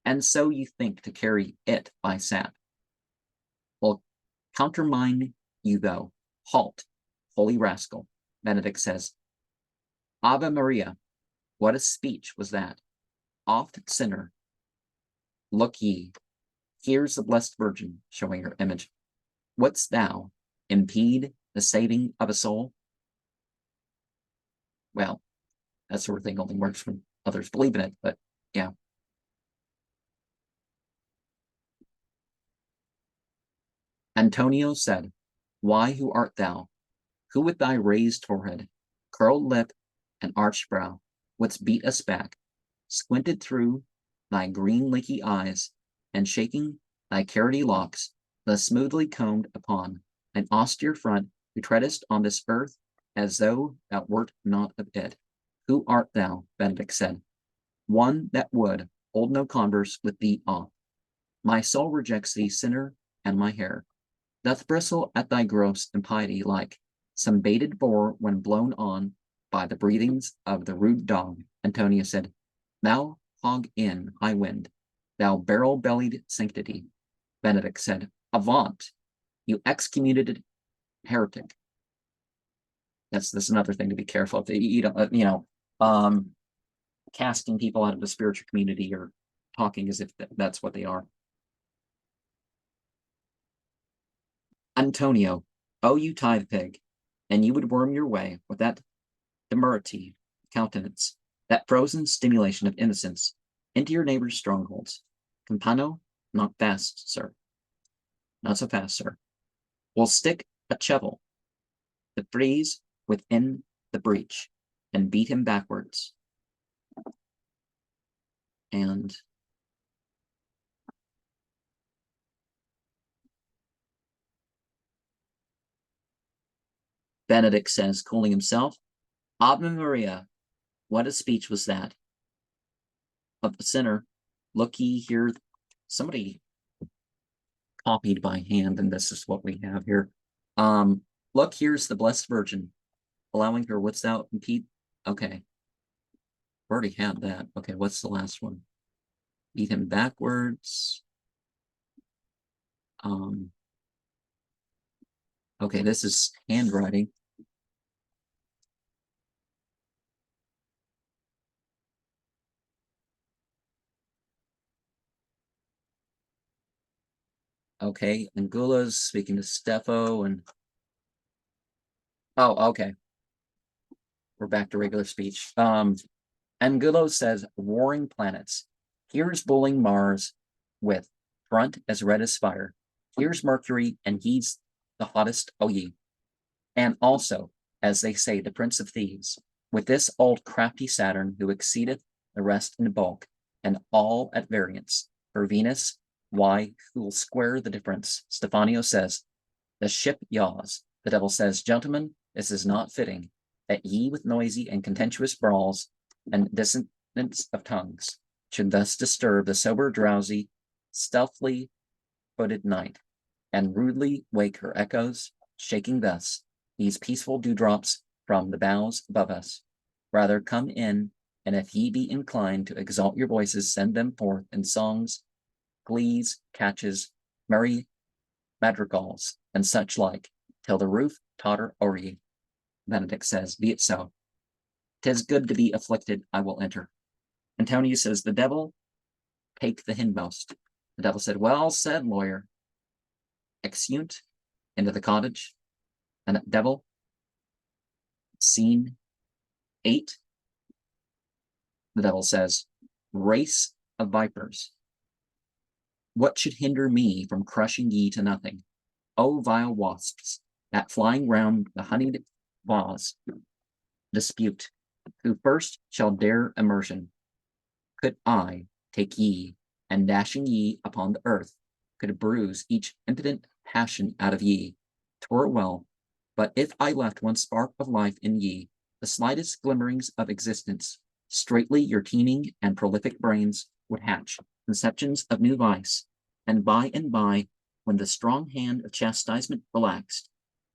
and so you think to carry it by sap. Well, countermine you go. Halt, holy rascal. Benedict says, Ave Maria, what a speech was that. Oft sinner, look ye, here's the blessed Virgin, showing her image. Wouldst thou impede the saving of a soul? Well, that sort of thing only works when others believe in it, but yeah. Antonio said, why, who art thou? Who with thy raised forehead, curled lip, and arched brow, wouldst beat us back, squinted through thy green leaky eyes, and shaking thy carroty locks, thus smoothly combed upon an austere front, who treadest on this earth as though thou wert not of it. Who art thou? Benedict said. One that would hold no converse with thee off. My soul rejects thee, sinner, and my hair doth bristle at thy gross impiety like some baited boar when blown on by the breathings of the rude dog. Antonia said, thou hog in high wind, thou barrel-bellied sanctity. Benedict said, avaunt, you excommunicated heretic. That's another thing to be careful of. You don't, casting people out of the spiritual community or talking as if that's what they are. Antonio, oh, you tithe pig, and you would worm your way with that demurity countenance, that frozen stimulation of innocence, into your neighbor's strongholds. Campano, not fast, sir. Not so fast, sir. We'll stick a shovel, the frieze within the breach, and beat him backwards. And Benedict says, cooling himself, Ave Maria, what a speech was that of the sinner. Look ye here. Somebody copied by hand, and this is what we have here. Look, here's the Blessed Virgin, allowing her, what's thou impede? Okay. Already had that. Okay, what's the last one? Beat him backwards. Okay, this is handwriting. Okay, Angula's speaking to Stefo and oh, okay. We're back to regular speech. Angulo says, warring planets. Here's bullying Mars with front as red as fire. Here's Mercury, and he's the hottest, oh ye. And also, as they say, the Prince of Thieves, with this old crafty Saturn who exceedeth the rest in bulk, and all at variance. For Venus, why, who'll square the difference? Stephanio says, the ship yaws. The devil says, gentlemen, this is not fitting, that ye with noisy and contentious brawls and dissonance of tongues should thus disturb the sober, drowsy, stealthily footed night, and rudely wake her echoes, shaking thus these peaceful dewdrops from the boughs above us. Rather come in, and if ye be inclined to exalt your voices, send them forth in songs, glees, catches, merry madrigals, and such like, till the roof totter o'er ye. Benedict says, be it so. 'Tis good to be afflicted, I will enter. Antonio says, the devil take the hindmost. The devil said, well said, lawyer. Exeunt into the cottage. And the devil, scene 8. The devil says, race of vipers, what should hinder me from crushing ye to nothing? O vile wasps, that flying round the honeyed vase dispute, who first shall dare immersion. Could I take ye, and dashing ye upon the earth, could bruise each impotent passion out of ye, 'twere well. But if I left one spark of life in ye, the slightest glimmerings of existence, straightly your teeming and prolific brains would hatch conceptions of new vice, and by, when the strong hand of chastisement relaxed,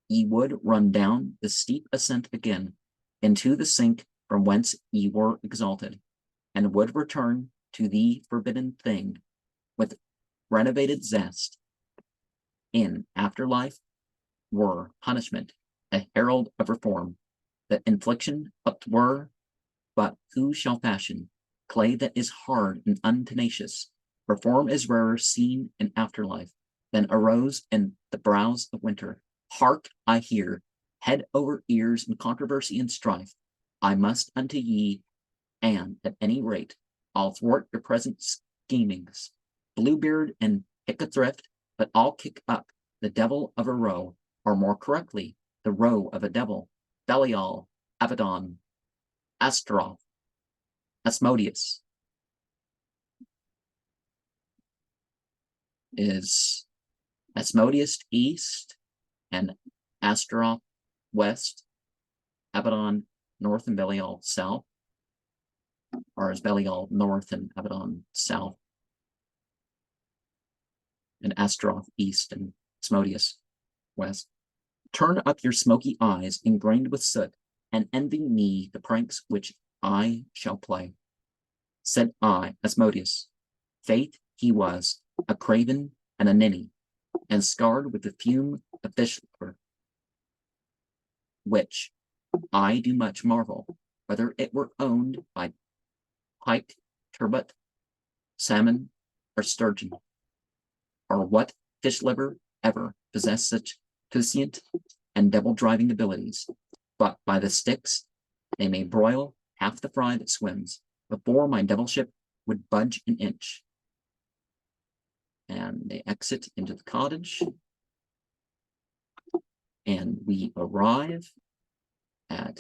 ye would run down the steep ascent again into the sink from whence ye were exalted, and would return to the forbidden thing with renovated zest. In afterlife were punishment, a herald of reform, the infliction upwere, but who shall fashion clay that is hard and untenacious? Reform is rarer seen in afterlife than arose in the brows of winter. Hark, I hear, head over ears in controversy and strife. I must unto ye, and at any rate, I'll thwart your present schemings. Bluebeard and Hickathrift, but I'll kick up the devil of a roe, or more correctly, the roe of a devil, Belial, Abaddon, Astaroth, Asmodeus is Asmodeus east and Astaroth west, Abaddon north and Belial south, or is Belial north and Abaddon south, and Astaroth east and Asmodeus west. Turn up your smoky eyes ingrained with soot, and envy me the pranks which I shall play. Said I, Asmodeus, faith he was, a craven and a ninny, and scarred with the fume of fish liver, which I do much marvel, whether it were owned by pike, turbot, salmon, or sturgeon, or what fish liver ever possessed such puissant and devil-driving abilities. But by the sticks they may broil half the fry that swims, before my devilship would budge an inch. And they exit into the cottage, and we arrive at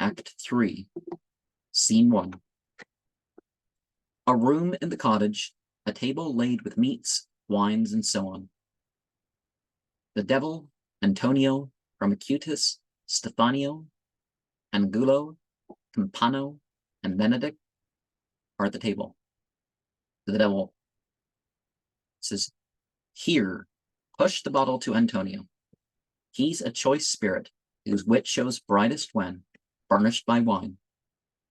Act 3, Scene 1. A room in the cottage, a table laid with meats, wines, and so on. The devil, Antonio, Promicutus, Stephanio, Angulo, Campano, and Benedict are at the table. The devil says, "Here, push the bottle to Antonio. He's a choice spirit, whose wit shows brightest when furnished by wine.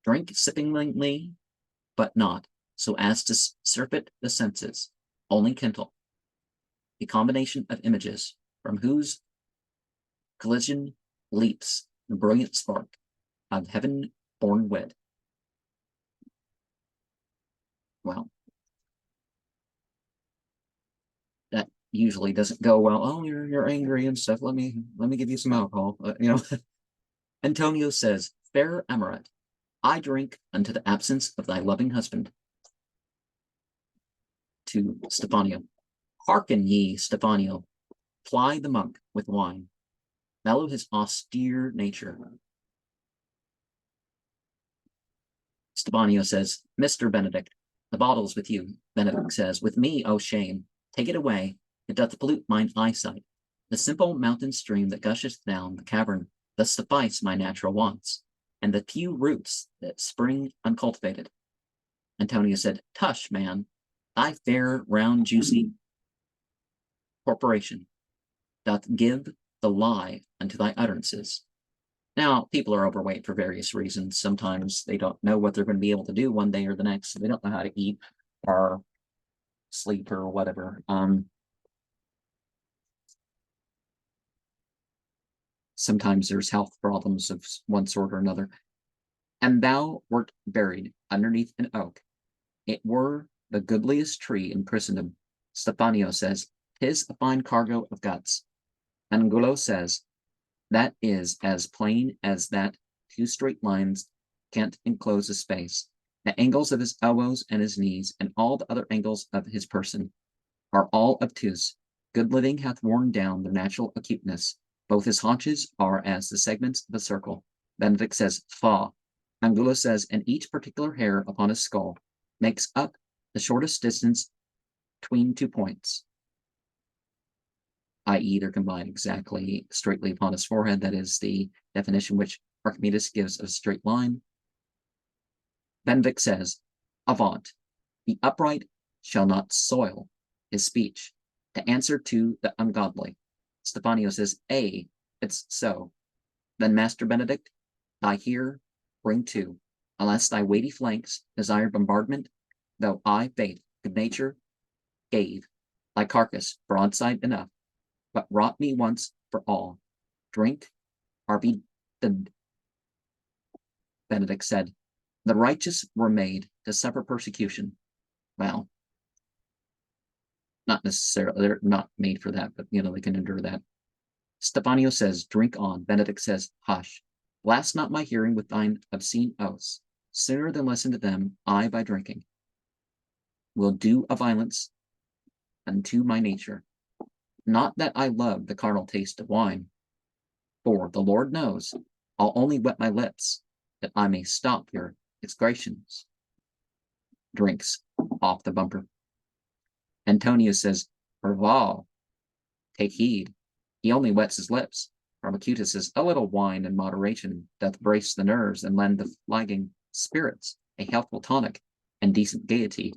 Drink sippingly, but not so as to surfeit the senses, only kindle the combination of images, from whose collision leaps the brilliant spark of heaven-born wit." Well, that usually doesn't go well. Oh, you're angry and stuff. Let me give you some alcohol. Antonio says, "Fair Amoret, I drink unto the absence of thy loving husband." To Stephanio, "Hearken ye, Stephanio, ply the monk with wine, mellow his austere nature." Stephanio says, "Mr. Benedict, the bottle's with you." Benedict says, "With me, oh shame, take it away, it doth pollute mine eyesight. The simple mountain stream that gusheth down the cavern doth suffice my natural wants, and the few roots that spring uncultivated." Antonio said, "Tush, man, thy fair, round, juicy corporation doth give the lie unto thy utterances." Now, people are overweight for various reasons. Sometimes they don't know what they're going to be able to do one day or the next, so they don't know how to eat or sleep or whatever. Sometimes there's health problems of one sort or another. "And thou wert buried underneath an oak. It were the goodliest tree in Christendom." Stephanio says, "'Tis a fine cargo of guts." Angulo says, "That is as plain as that two straight lines can't enclose a space. The angles of his elbows and his knees, and all the other angles of his person, are all obtuse. Good living hath worn down their natural acuteness. Both his haunches are as the segments of a circle. Benedict says, Fa. Angulo says, and each particular hair upon his skull makes up the shortest distance between 2 points, i.e. they're combined exactly straightly upon his forehead. That is the definition which Archimedes gives of a straight line. Benedict says, Avant. The upright shall not soil his speech to answer to the ungodly. Stephanio says, it's so. Then Master Benedict, thy here bring to, unless thy weighty flanks desire bombardment, though I, faith, good nature, gave, thy carcass broadside enough, but wrought me once for all. Drink, or be the Benedict said, the righteous were made to suffer persecution. Well, not necessarily, they're not made for that, but they can endure that. Stephanio says, drink on. Benedict says, hush. Blast not my hearing with thine obscene oaths. Sooner than listen to them, I by drinking will do a violence unto my nature. Not that I love the carnal taste of wine, for the Lord knows I'll only wet my lips that I may stop your execrations. Drinks off the bumper. Antonio says, Bravo, take heed. He only wets his lips. Ramacutus says, a little wine in moderation doth brace the nerves and lend the flagging spirits a healthful tonic and decent gaiety.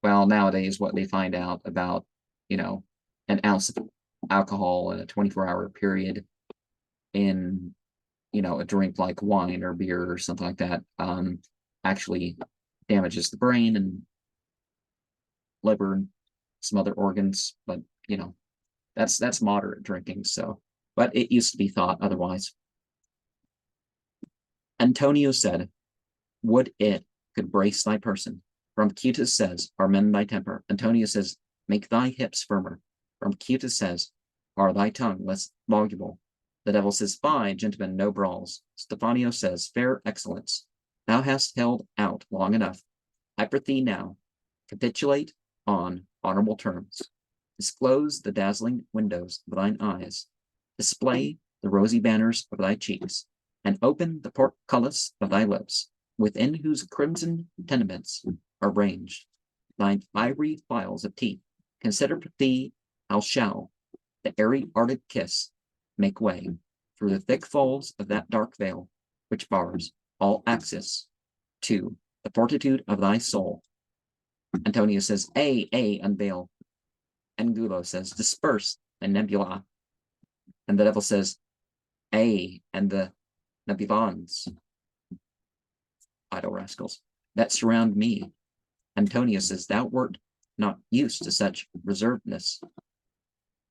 Well, nowadays, what they find out about, an ounce of alcohol in a 24-hour period in, a drink like wine or beer or something like that, actually damages the brain and liver and some other organs. But, that's moderate drinking. So, but it used to be thought otherwise. Antonio said, would it could brace thy person. Ramacutus says, are men thy temper. Antonio says, make thy hips firmer. Ramacutus says, are thy tongue less voluble. The devil says, fie, gentlemen, no brawls. Stephanio says, fair excellence. Thou hast held out long enough. I prithee now, capitulate on honorable terms. Disclose the dazzling windows of thine eyes. Display the rosy banners of thy cheeks, and open the portcullis of thy lips, within whose crimson tenements are ranged thine ivory files of teeth. Consider thee how shall the airy ardent kiss make way through the thick folds of that dark veil which bars all access to the fortitude of thy soul. Antonio says, unveil. Angulo says, disperse the nebula. And the devil says, and the nebulons, idle rascals, that surround me. Antonio says, thou wert not used to such reservedness.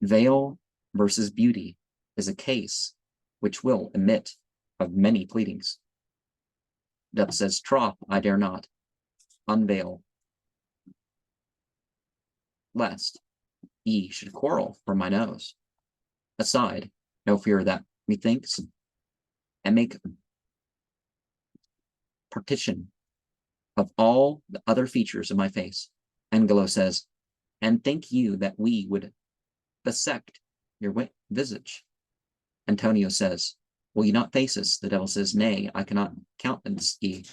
Veil versus beauty is a case which will admit of many pleadings. The devil says, troth, I dare not unveil, lest ye should quarrel for my nose. Aside, no fear that methinks, and make partition of all the other features of my face. Angelo says, and think you that we would dissect your visage? Antonio says, will you not face us? The devil says, nay, I cannot countenance ye.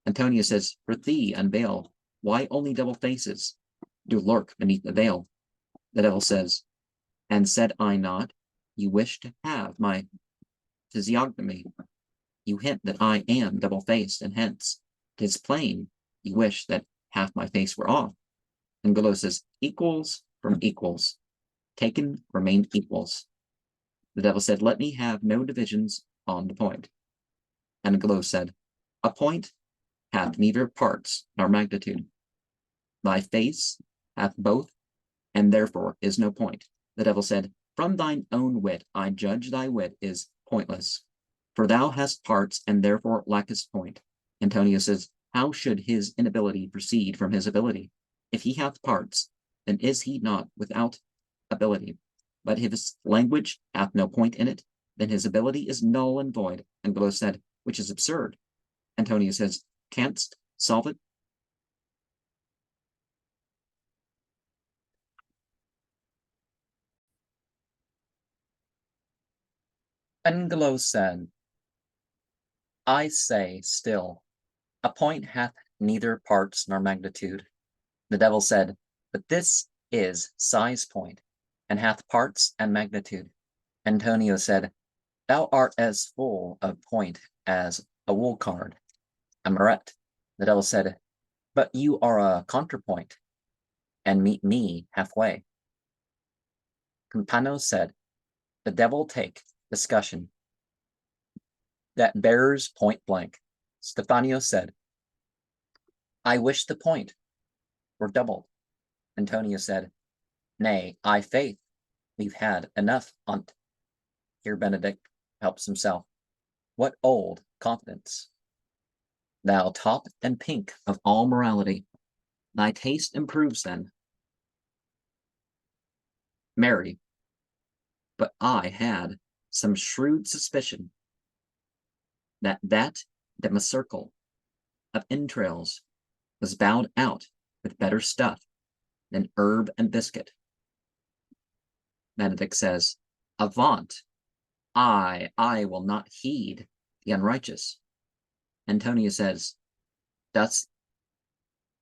Antonio says, for thee unveil, why only double faces do lurk beneath the veil? The devil says, and said I not, you wish to have my physiognomy. You hint that I am double-faced, and hence 'tis plain you wish that half my face were off. Angelo says, equals from equals, taken remain equals. The devil said, let me have no divisions on the point. Angelo said, a point hath neither parts nor magnitude. Thy face hath both, and therefore is no point. The devil said, from thine own wit I judge thy wit is pointless, for thou hast parts and therefore lackest point. Antonio says, how should his inability proceed from his ability? If he hath parts, then is he not without ability. But if his language hath no point in it, then his ability is null and void. Angelo said, which is absurd. Antonio says, canst solve it? Angelo said, I say still, a point hath neither parts nor magnitude. The devil said, but this is size point, and hath parts and magnitude. Antonio said, thou art as full of point as a wool card. Amaret. The devil said, but you are a counterpoint, and meet me halfway. Campano said, the devil take discussion that bears point blank. Stefanio said, I wish the point were doubled. Antonio said, nay, I faith, we've had enough on't. Here Benedict helps himself. What old confidence! Thou top and pink of all morality, thy taste improves then. Mary, but I had some shrewd suspicion that demicircle of entrails was bowed out with better stuff than herb and biscuit. Benedict says, avaunt, I will not heed the unrighteous. Antonia says, dost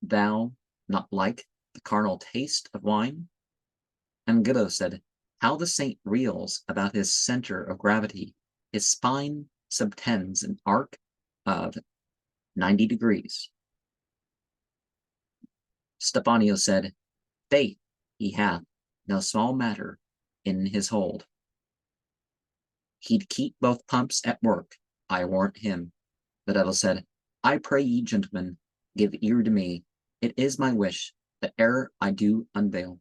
thou not like the carnal taste of wine? And Guido said, how the saint reels about his center of gravity, his spine subtends an arc of 90 degrees. Stefanio said, faith he hath no small matter in his hold. He'd keep both pumps at work, I warrant him. The devil said, I pray ye, gentlemen, give ear to me. It is my wish that ere I do unveil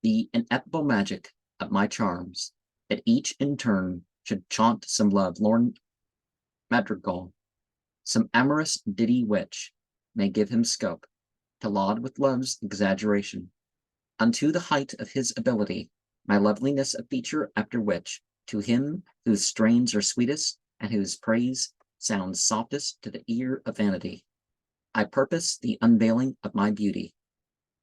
the ineffable magic of my charms, that each in turn should chaunt some love-lorn madrigal, some amorous ditty which may give him scope to laud with love's exaggeration, unto the height of his ability, my loveliness of feature, after which, to him whose strains are sweetest and whose praise sounds softest to the ear of vanity, I purpose the unveiling of my beauty,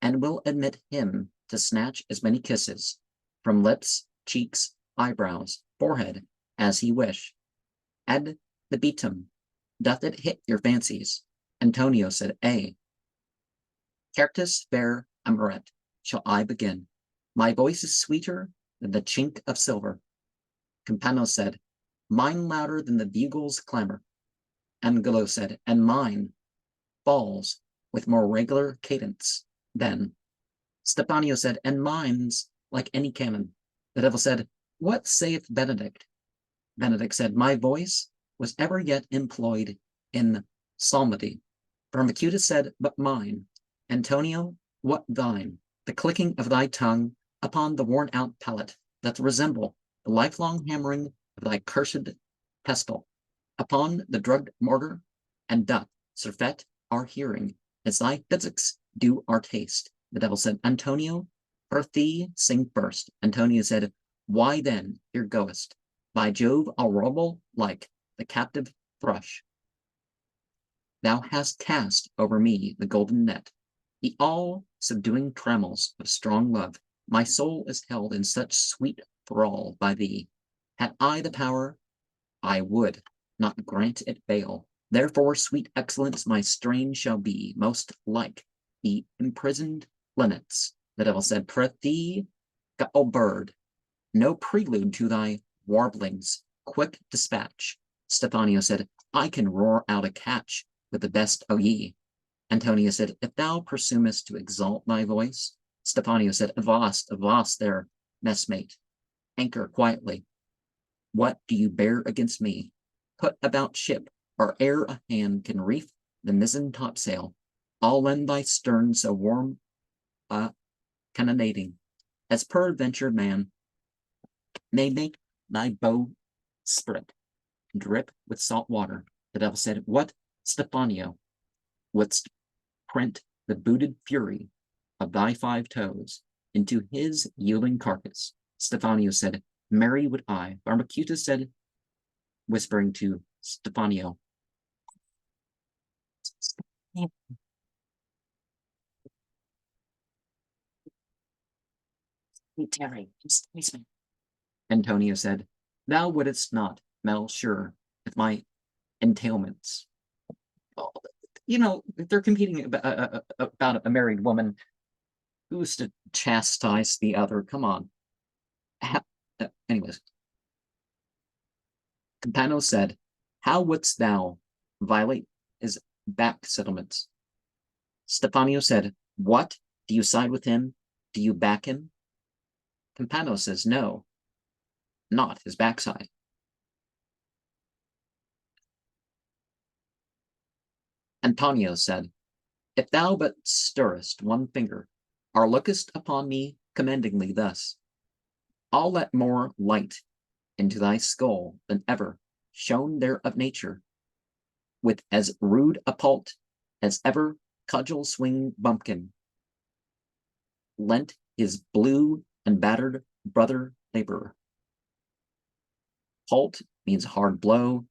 and will admit him to snatch as many kisses from lips, cheeks, eyebrows, forehead, as he wish. Ad libitum, doth it hit your fancies? Antonio said, ay. Certes fair amoret, shall I begin? My voice is sweeter than the chink of silver. Campano said, mine louder than the bugle's clamor. Angelo said, and mine falls with more regular cadence than. Stefanio said, and mine's like any cannon. The devil said, what saith Benedict? Benedict said, my voice was ever yet employed in psalmody. Firmicutes said, but mine. Antonio, what thine? The clicking of thy tongue upon the worn-out palate doth resemble the lifelong hammering of thy cursed pestle upon the drugged mortar, and doth surfeit our hearing as thy physics do our taste. The devil said, Antonio, thee sing first. Antonio said, why then, here goest. By Jove, I'll rumble like the captive thrush. Thou hast cast over me the golden net, the all-subduing trammels of strong love. My soul is held in such sweet thrall by thee. Had I the power, I would not grant it bail. Therefore, sweet excellence, my strain shall be most like the imprisoned linnets. The devil said, prithee, O bird, no prelude to thy warblings, quick dispatch. Stefanio said, I can roar out a catch with the best o' ye. Antonio said, if thou presumest to exalt thy voice. Stefanio said, avast there, messmate. Anchor quietly. What do you bear against me? Put about ship, or ere a hand can reef the mizzen topsail. I'll lend thy stern so warm a cannonading, as peradventure man may make thy bow sprit, drip with salt water. The devil said, what, Stefanio, wouldst print the booted fury of thy 5 toes into his yielding carcass? Stefanio said, marry would I. Firmicutes said, whispering to Stefanio, Terry, Antonio said, Thou wouldst not meddle sure with my entailments. Well, if they're competing about a married woman, who's to chastise the other? Come on. Anyways, Campano said, how wouldst thou violate his back settlements? Stefanio said, what? Do you side with him? Do you back him? Campano says, no, not his backside. Antonio said, if thou but stirrest one finger, or lookest upon me commendingly thus, I'll let more light into thy skull than ever shone there of nature, with as rude a pult as ever cudgel swing bumpkin lent his blue and battered brother laborer. Pult means hard blow.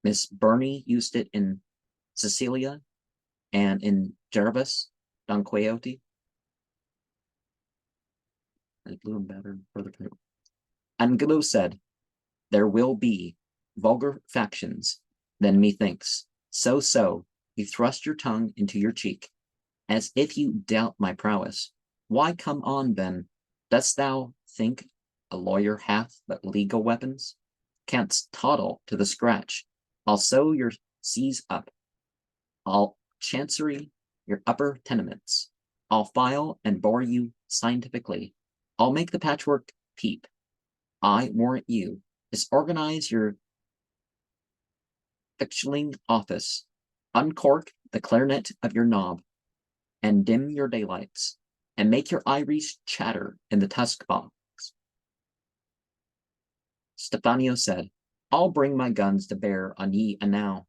Miss Burney used it in Cecilia and in Jervis, Don Quixote. And blue and battered brother laborer. Angelo said, there will be vulgar factions, then methinks. So, you thrust your tongue into your cheek, as if you doubt my prowess. Why come on, then? Dost thou think a lawyer hath but legal weapons? Canst toddle to the scratch. I'll sew your seas up. I'll chancery your upper tenements. I'll file and bore you scientifically. I'll make the patchwork peep. I warrant you, disorganize your victualling office, uncork the clarinet of your knob, and dim your daylights, and make your ivories chatter in the tusk box. Stefanio said, I'll bring my guns to bear on ye and now.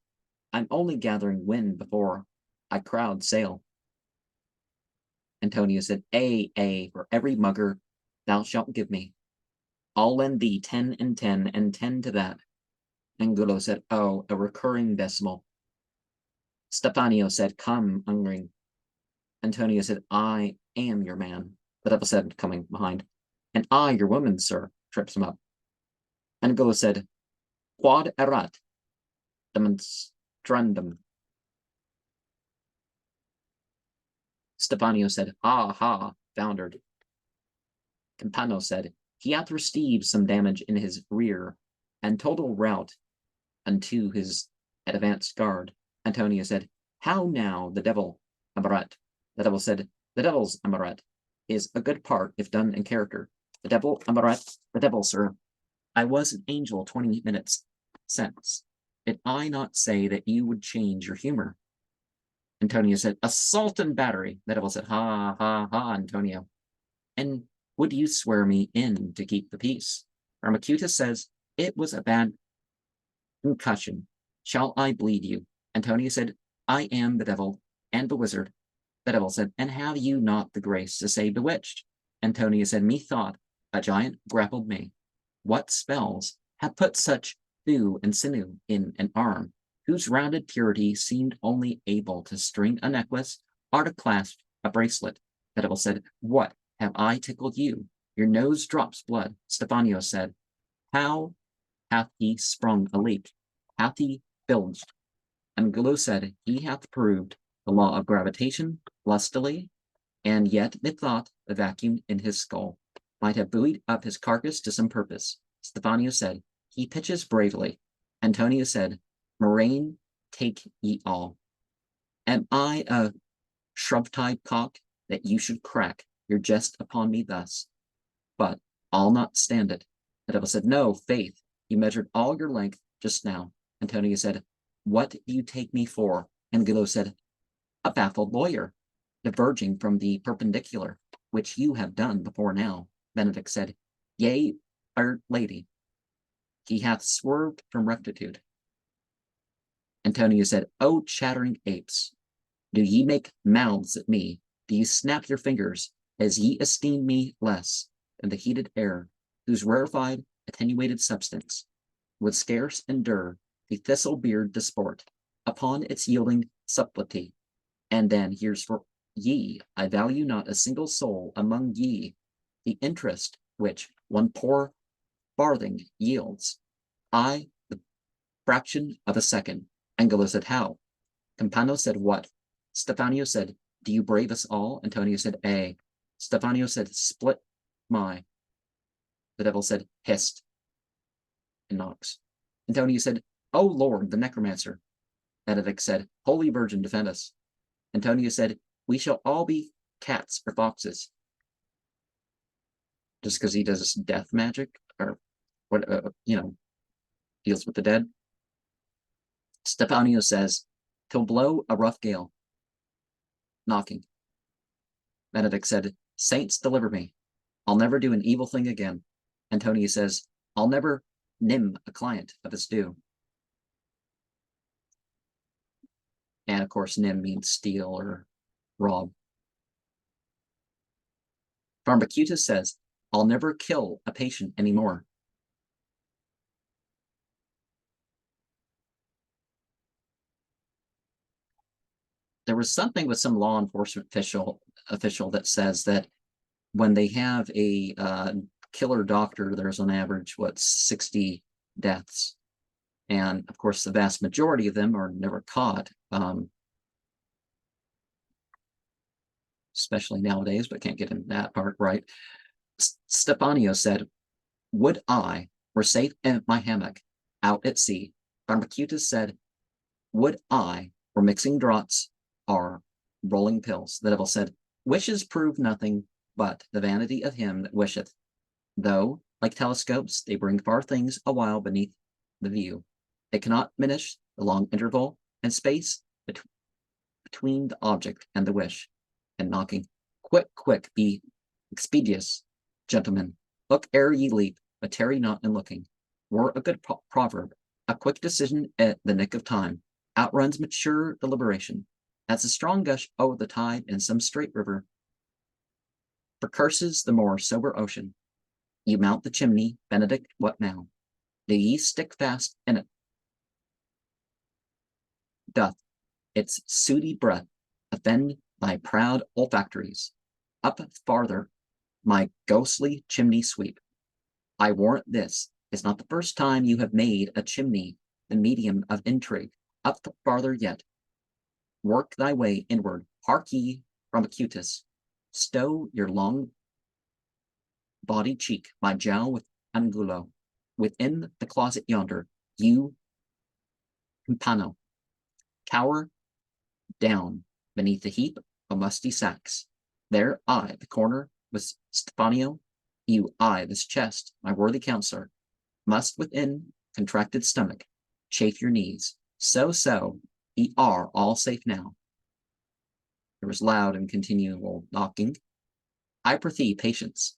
I'm only gathering wind before I crowd sail. Antonio said, ay, for every mugger thou shalt give me. I'll lend thee 10 and 10 and 10 to that. Angulo said, oh, a recurring decimal. Stefanio said, come, Ungring. Antonio said, I am your man. The devil said, coming behind. And I, your woman, sir, trips him up. Angulo said, quod erat demonstrandum. Stefanio said, ha, foundered. Campano said, he hath received some damage in his rear, and total rout unto his advanced guard. Antonio said, how now the devil, amaret? The devil said, the devil's amaret is a good part if done in character. The devil, amaret, the devil, sir. I was an angel 20 minutes since. Did I not say that you would change your humor? Antonio said, assault and battery. The devil said, ha, Antonio. And would you swear me in to keep the peace? Hermacutus says, it was a bad concussion. Shall I bleed you? Antonio said, I am the devil and the wizard. The devil said, and have you not the grace to say bewitched? Antonio said, methought a giant grappled me. What spells have put such thew and sinew in an arm, whose rounded purity seemed only able to string a necklace or to clasp a bracelet? The devil said, what have I tickled you? Your nose drops blood. Stefanio said, how hath he sprung a leak? Hath he bilged? Angulo said, he hath proved the law of gravitation lustily, and yet methought the vacuum in his skull might have buoyed up his carcass to some purpose. Stefanio said, he pitches bravely. Antonio said, Moraine, take ye all. Am I a shrub-tied cock that you should crack your jest upon me thus? But I'll not stand it. The devil said, no, faith, you measured all your length just now. Antonio said, what do you take me for? Angulo said, a baffled lawyer, diverging from the perpendicular, which you have done before now. Benedict said, yea, our lady, he hath swerved from rectitude. Antonio said, O chattering apes, do ye make mouths at me? Do ye snap your fingers, as ye esteem me less than the heated air, whose rarefied, attenuated substance would scarce endure the thistle-beard disport upon its yielding subtlety? And then here's for ye, I value not a single soul among ye, the interest which one poor farthing yields. I, the fraction of a second. Angelo said, how? Campano said, what? Stefanio said, do you brave us all? Antonio said, A. Stefanio said, split my. The devil said, hissed, and knocks. Antonio said, O Lord, the necromancer. Benedict said, Holy Virgin, defend us. Antonio said, we shall all be cats or foxes. Just because he does death magic, or what, deals with the dead. Stefanio says, till blow a rough gale. Knocking. Benedict said, saints deliver me. I'll never do an evil thing again. Antonio says, I'll never nim a client of his due. And of course, nim means steal or rob. Pharmacutus says, I'll never kill a patient anymore. There was something with some law enforcement official that says that when they have a killer doctor, there's on average, 60 deaths. And of course, the vast majority of them are never caught, especially nowadays, but can't get into that part, right? Stefanio said, would I were safe in my hammock out at sea. Pharmacutus said, would I were mixing draughts or rolling pills. The devil said, wishes prove nothing but the vanity of him that wisheth, though, like telescopes, they bring far things a while beneath the view. They cannot diminish the long interval and space between the object and the wish. And knocking, quick, quick, be expeditious, gentlemen. Look ere ye leap, but tarry not in looking. Were a good proverb. A quick decision at the nick of time outruns mature deliberation. As a strong gush o'er the tide in some straight river, for curses the more sober ocean. You mount the chimney, Benedict, what now? Do ye stick fast in it? Doth its sooty breath offend thy proud olfactories? Up farther, my ghostly chimney sweep. I warrant this is not the first time you have made a chimney the medium of intrigue. Up farther yet. Work thy way inward. Hark ye, Pharmacutus. Stow your long body cheek, my jowl with Angulo. Within the closet yonder, you, Campano, cower down beneath the heap of musty sacks. There I, the corner, with Stefanio, you, I, this chest, my worthy counselor, must within contracted stomach chafe your knees. So, ye are all safe now. There was loud and continual knocking. I prithee, patience.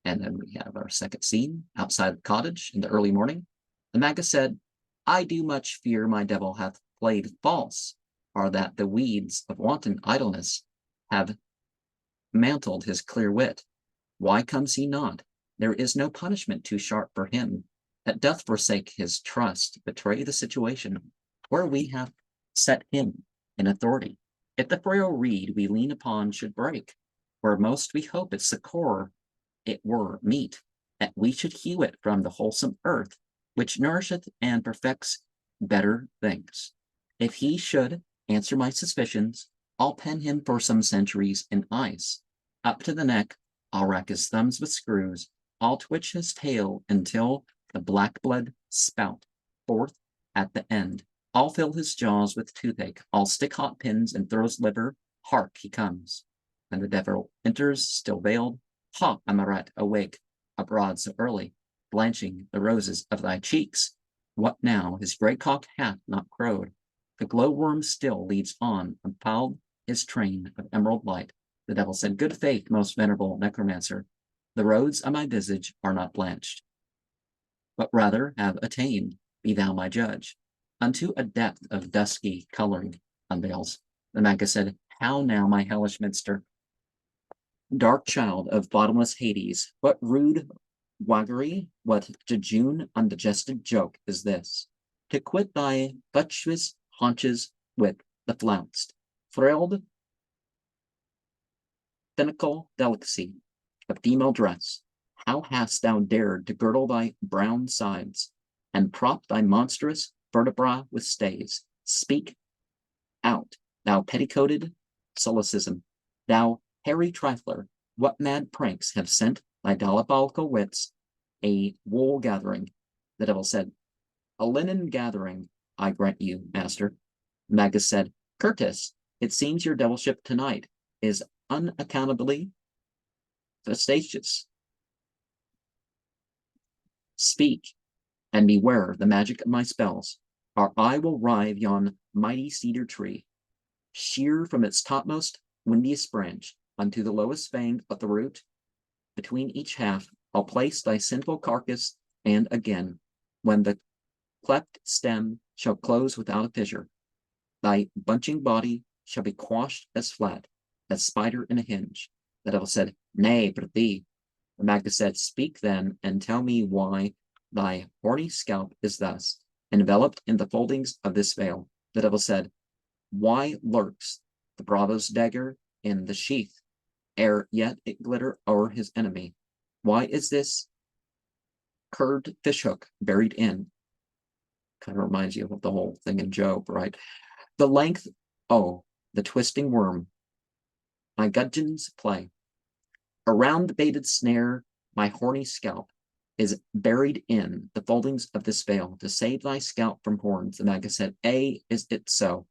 And then we have our second scene outside the cottage in the early morning. The Magus said, I do much fear my devil hath played false, or that the weeds of wanton idleness have mantled his clear wit. Why comes he not? There is no punishment too sharp for him that doth forsake his trust, betray the situation where we have set him in authority. If the frail reed we lean upon should break, where most we hope its succor it were meet, that we should hew it from the wholesome earth, which nourisheth and perfects better things. If he should answer my suspicions, I'll pen him for some centuries in ice. Up to the neck, I'll rack his thumbs with screws, I'll twitch his tail until the black blood spout forth at the end. I'll fill his jaws with toothache, I'll stick hot pins in throw his liver. Hark, he comes. And the devil enters, still veiled. Ha, Amaret, awake, abroad so early, blanching the roses of thy cheeks. What now? His great cock hath not crowed. The glowworm still leads on, fouled his train of emerald light. The devil said, good faith, most venerable necromancer, the roads of my visage are not blanched, but rather have attained, be thou my judge, unto a depth of dusky coloring unveils. The Magus said, how now, my hellish minster, dark child of bottomless Hades, what rude waggery, what jejune undigested joke is this? To quit thy buttress haunches with the flounced, frilled finical delicacy of female dress. How hast thou dared to girdle thy brown sides, and prop thy monstrous vertebra with stays? Speak out, thou petticoated solecism, thou hairy trifler, what mad pranks have sent thy diabolical wits a wool gathering? The devil said, a linen gathering, I grant you, master. Magus said, Curtis, it seems your devilship tonight is unaccountably vexatious. Speak, and beware the magic of my spells, or I will rive yon mighty cedar tree, sheer from its topmost windiest branch unto the lowest fang of the root. Between each half I'll place thy sinful carcass, and again, when the cleft stem shall close without a fissure, thy bunching body shall be quashed as flat as spider in a hinge. The devil said, Nay, prithee. The Magus said, Speak then, and tell me why thy horny scalp is thus enveloped in the foldings of this veil. The devil said, Why lurks the bravo's dagger in the sheath, ere yet it glitter o'er his enemy? Why is this curved fishhook buried in? Kind of reminds you of the whole thing in Job, right? The length, oh, the twisting worm, my gudgeon's play. Around the baited snare, my horny scalp is buried in the foldings of this veil to save thy scalp from horns. The Magus said, is it so?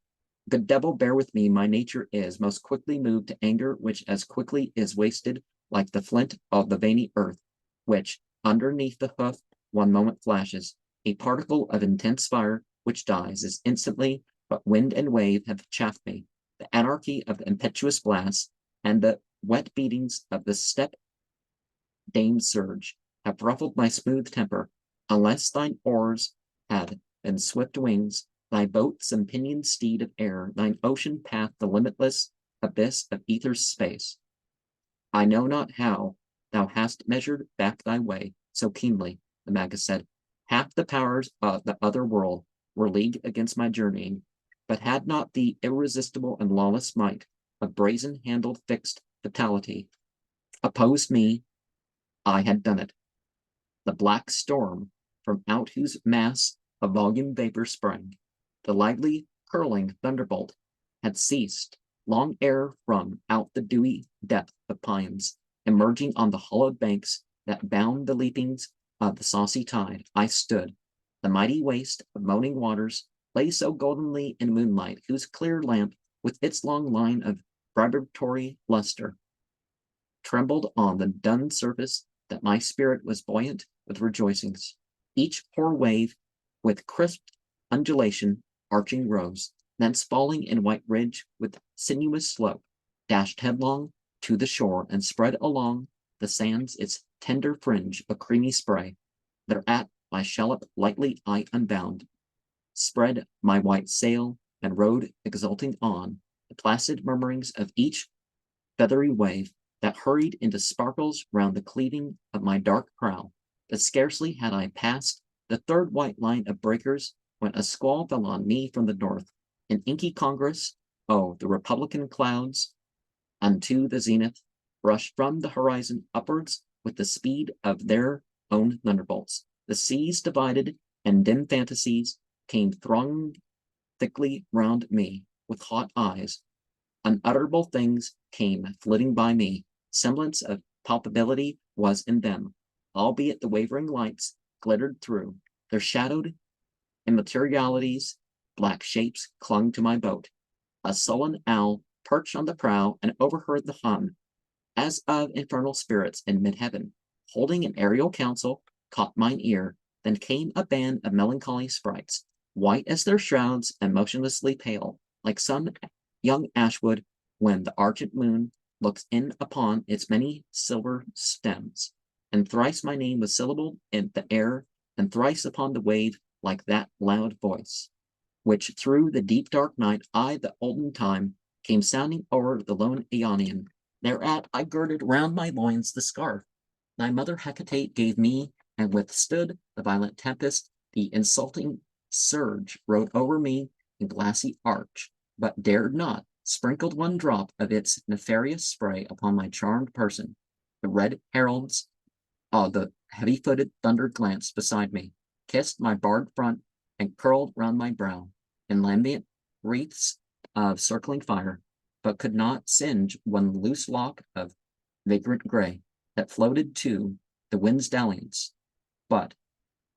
Good devil, bear with me, my nature is most quickly moved to anger, which as quickly is wasted like the flint of the veiny earth, which underneath the hoof one moment flashes, a particle of intense fire, which dies as instantly, but wind and wave have chafed me. The anarchy of the impetuous blast and the wet beatings of the step dame's surge have ruffled my smooth temper. Unless thine oars had been swift wings, thy boat some pinioned steed of air, thine ocean path the limitless abyss of ether's space. I know not how thou hast measured back thy way so keenly, the Magus said. Half the powers of the other world were leagued against my journeying, but had not the irresistible and lawless might of brazen-handled fixed fatality opposed me, I had done it. The black storm, from out whose mass a volume vapor sprang, the lively curling thunderbolt, had ceased long ere from out the dewy depth of pines, emerging on the hollowed banks that bound the leapings of the saucy tide, I stood. The mighty waste of moaning waters lay so goldenly in moonlight, whose clear lamp, with its long line of vibratory luster, trembled on the dun surface, that my spirit was buoyant with rejoicings. Each hoar wave, with crisp undulation, arching rose, thence falling in white ridge with sinuous slope, dashed headlong to the shore, and spread along the sands its tender fringe of creamy spray. Thereat my shallop lightly I unbound, spread my white sail, and rode exulting on, the placid murmurings of each feathery wave that hurried into sparkles round the cleaving of my dark prow. But scarcely had I passed the third white line of breakers when a squall fell on me from the north. An inky congress, oh, the republican clouds, unto the zenith, rushed from the horizon upwards with the speed of their own thunderbolts. The seas divided, and dim fantasies came thronging thickly round me with hot eyes. Unutterable things came flitting by me. Semblance of palpability was in them, albeit the wavering lights glittered through. Their shadowed immaterialities, black shapes clung to my boat. A sullen owl perched on the prow and overheard the hum, as of infernal spirits in mid-heaven, holding an aerial council, caught mine ear. Then came a band of melancholy sprites, white as their shrouds and motionlessly pale, like some young ashwood when the argent moon looks in upon its many silver stems. And thrice my name was syllabled in the air, and thrice upon the wave like that loud voice, which through the deep dark night the olden time, came sounding o'er the lone Aeonian. Thereat I girded round my loins the scarf thy mother Hecate gave me, and withstood the violent tempest. The insulting surge rode over me in glassy arch, but dared not sprinkled one drop of its nefarious spray upon my charmed person. The red heralds The heavy-footed thunder glanced beside me, kissed my barred front, and curled round my brow in lambent wreaths of circling fire, but could not singe one loose lock of vagrant gray that floated to the wind's dalliance. But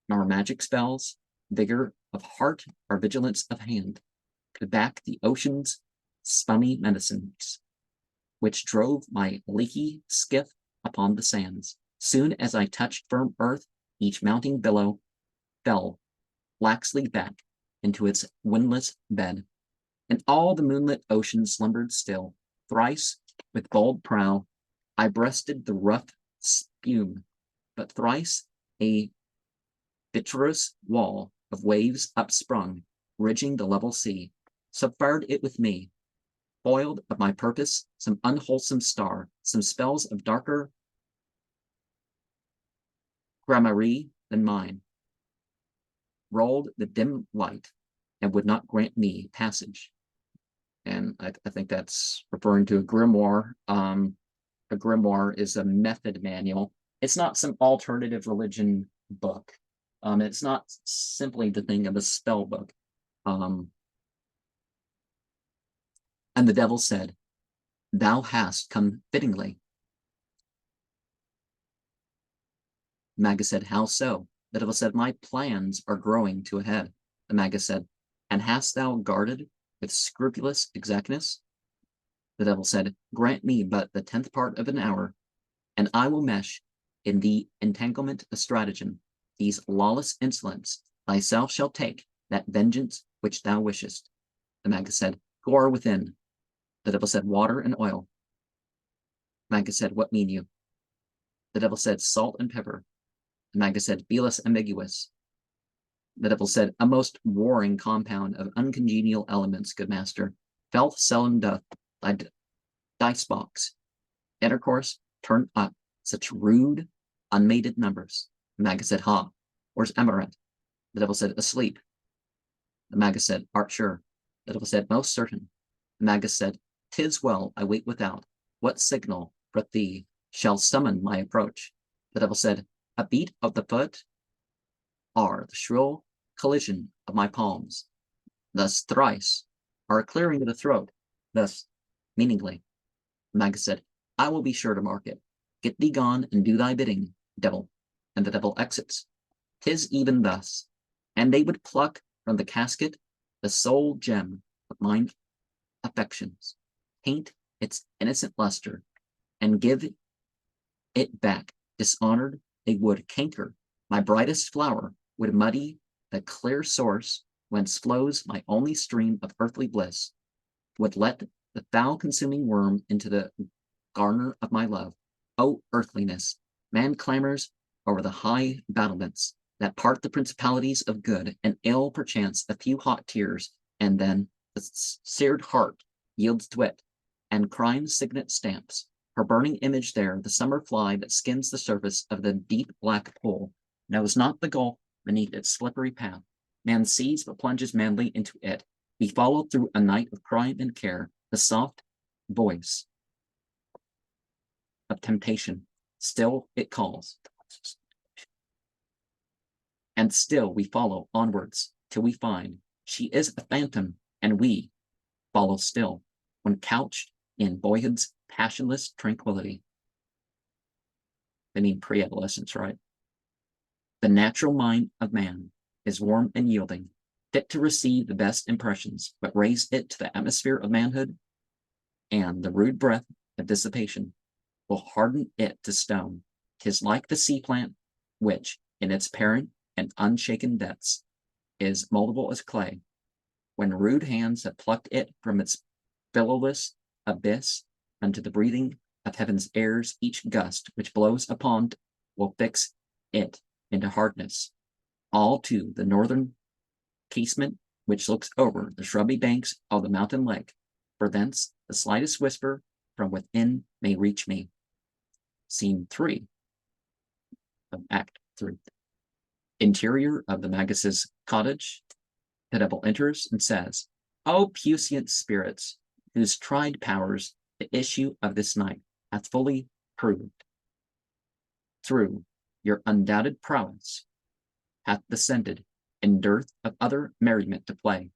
nor magic spells, vigor of heart, or vigilance of hand could back the ocean's spunny medicines, which drove my leaky skiff upon the sands. Soon as I touched firm earth, each mounting billow fell laxly back into its windless bed, and all the moonlit ocean slumbered still. Thrice, with bold prow, I breasted the rough spume, but thrice a vitreous wall of waves upsprung, ridging the level sea, subfired it with me. Foiled of my purpose, some unwholesome star, some spells of darker gramarye than mine, rolled the dim light and would not grant me passage. And I think that's referring to a grimoire. A grimoire is a method manual. It's not some alternative religion book. It's not simply the thing of a spell book. And the devil said, "Thou hast come fittingly." Magus said, "How so?" The devil said, "My plans are growing to a head." The Magus said, "And hast thou guarded with scrupulous exactness?" The devil said, "Grant me but the 10th part of an hour, and I will mesh in the entanglement of stratagem these lawless insolents. Thyself shall take that vengeance which thou wishest." The Magus said, "Gore within." The devil said, "Water and oil." Magus said, "What mean you?" The devil said, "Salt and pepper." The Magus said, "Be less ambiguous." The devil said, "A most warring compound of uncongenial elements, good master. Filth seldom doth thy dice box. Intercourse turn up such rude, unmated numbers." The Magus said, "Ha, where's Amaret?" The devil said, "Asleep." The Magus said, "Art sure?" The devil said, "Most certain." The Magus said, "'Tis well, I wait without. What signal but thee shall summon my approach?" The devil said, "A beat of the foot, or the shrill collision of my palms. Thus thrice, or a clearing of the throat, thus meaningly." The Magus said, "I will be sure to mark it. Get thee gone and do thy bidding, devil." And the devil exits. "'Tis even thus. And they would pluck from the casket the sole gem of mine affections, paint its innocent luster, and give it back dishonored. They would canker my brightest flower, would muddy the clear source whence flows my only stream of earthly bliss, would let the foul consuming worm into the garner of my love. O earthliness! Man clamors over the high battlements that part the principalities of good, and ill perchance a few hot tears, and then the seared heart yields to it, and crime's signet stamps her burning image there. The summer fly that skims the surface of the deep black pool knows not the gulf beneath its slippery path. Man sees but plunges manly into it. We follow through a night of crime and care the soft voice of temptation. Still it calls. And still we follow onwards till we find she is a phantom, and we follow still, when couched in boyhood's passionless tranquility. They mean pre-adolescence, right? The natural mind of man is warm and yielding, fit to receive the best impressions, but raise it to the atmosphere of manhood, and the rude breath of dissipation will harden it to stone. 'Tis like the sea plant, which, in its parent and unshaken depths, is moldable as clay. When rude hands have plucked it from its billowless abyss unto the breathing of heaven's airs, each gust which blows upon it will fix it into hardness. All to the northern casement which looks over the shrubby banks of the mountain lake, for thence the slightest whisper from within may reach me. Scene 3 of Act 3. Interior of the Magus's cottage. The devil enters and says, "O puissant spirits, whose tried powers the issue of this night hath fully proved, through your undoubted prowess hath descended in dearth of other merriment to play.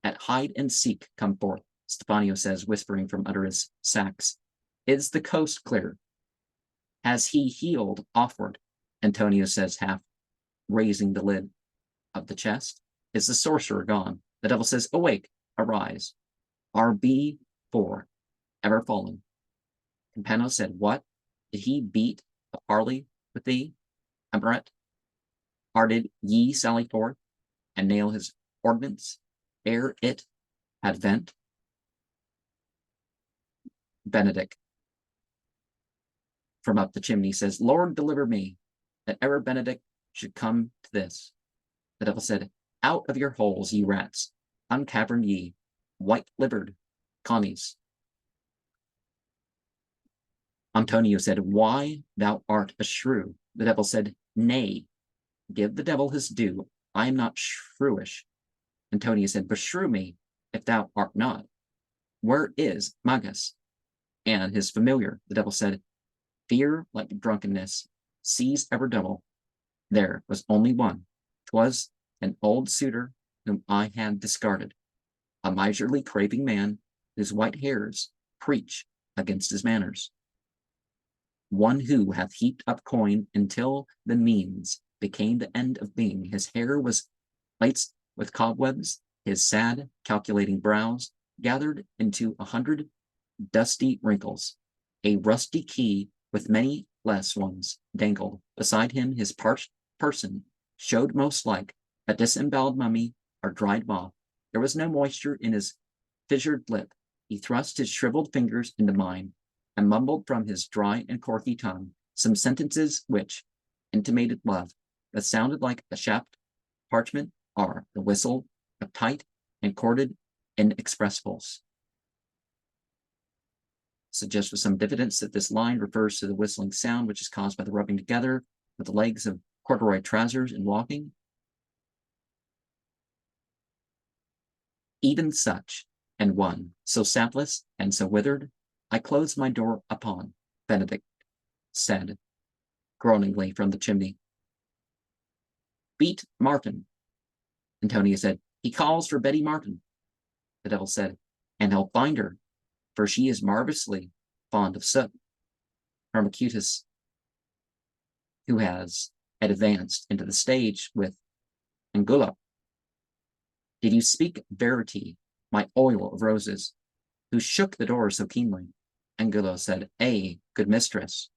At hide and seek come forth, Stephanio says, whispering from under his sacks. Is the coast clear? Has he heeled offward? Antonio says, half raising the lid of the chest. Is the sorcerer gone? The devil says, awake, arise. RB4, ever fallen. Campano said, what? Did he beat a parley with thee, Amaret? Or did ye sally forth and nail his ordnance ere it had vent? Benedict from up the chimney says, Lord, deliver me, that ever Benedict should come to this. The devil said, out of your holes, ye rats, uncavern ye, white-livered commies. Antonio said, why, thou art a shrew. The devil said, nay, give the devil his due. I am not shrewish. Antonio said, beshrew me, if thou art not. Where is Magus? And his familiar, the devil said, fear like drunkenness, seize ever double. There was only one. 'Twas an old suitor whom I had discarded, a miserly craving man whose white hairs preach against his manners. One who hath heaped up coin until the means became the end of being. His hair was laced with cobwebs, his sad, calculating brows gathered into 100 dusty wrinkles. A rusty key with many less ones dangled beside him. His parched person showed most like a disemboweled mummy or dried moth. There was no moisture in his fissured lip. He thrust his shriveled fingers into mine and mumbled from his dry and corky tongue some sentences which intimated love, that sounded like a chapped parchment or the whistle of tight and corded inexpressibles. Suggests with some diffidence that this line refers to the whistling sound which is caused by the rubbing together of the legs of corduroy trousers in walking. Even such, and one, so sapless and so withered, I closed my door upon, Benedict said, groaningly from the chimney. Beat Martin, Antonia said. He calls for Betty Martin. The devil said, and he'll find her, for she is marvelously fond of soot. Hermocutus, who has advanced into the stage with Angulo. Did you speak verity, my oil of roses, who shook the door so keenly? Angulo said, good mistress,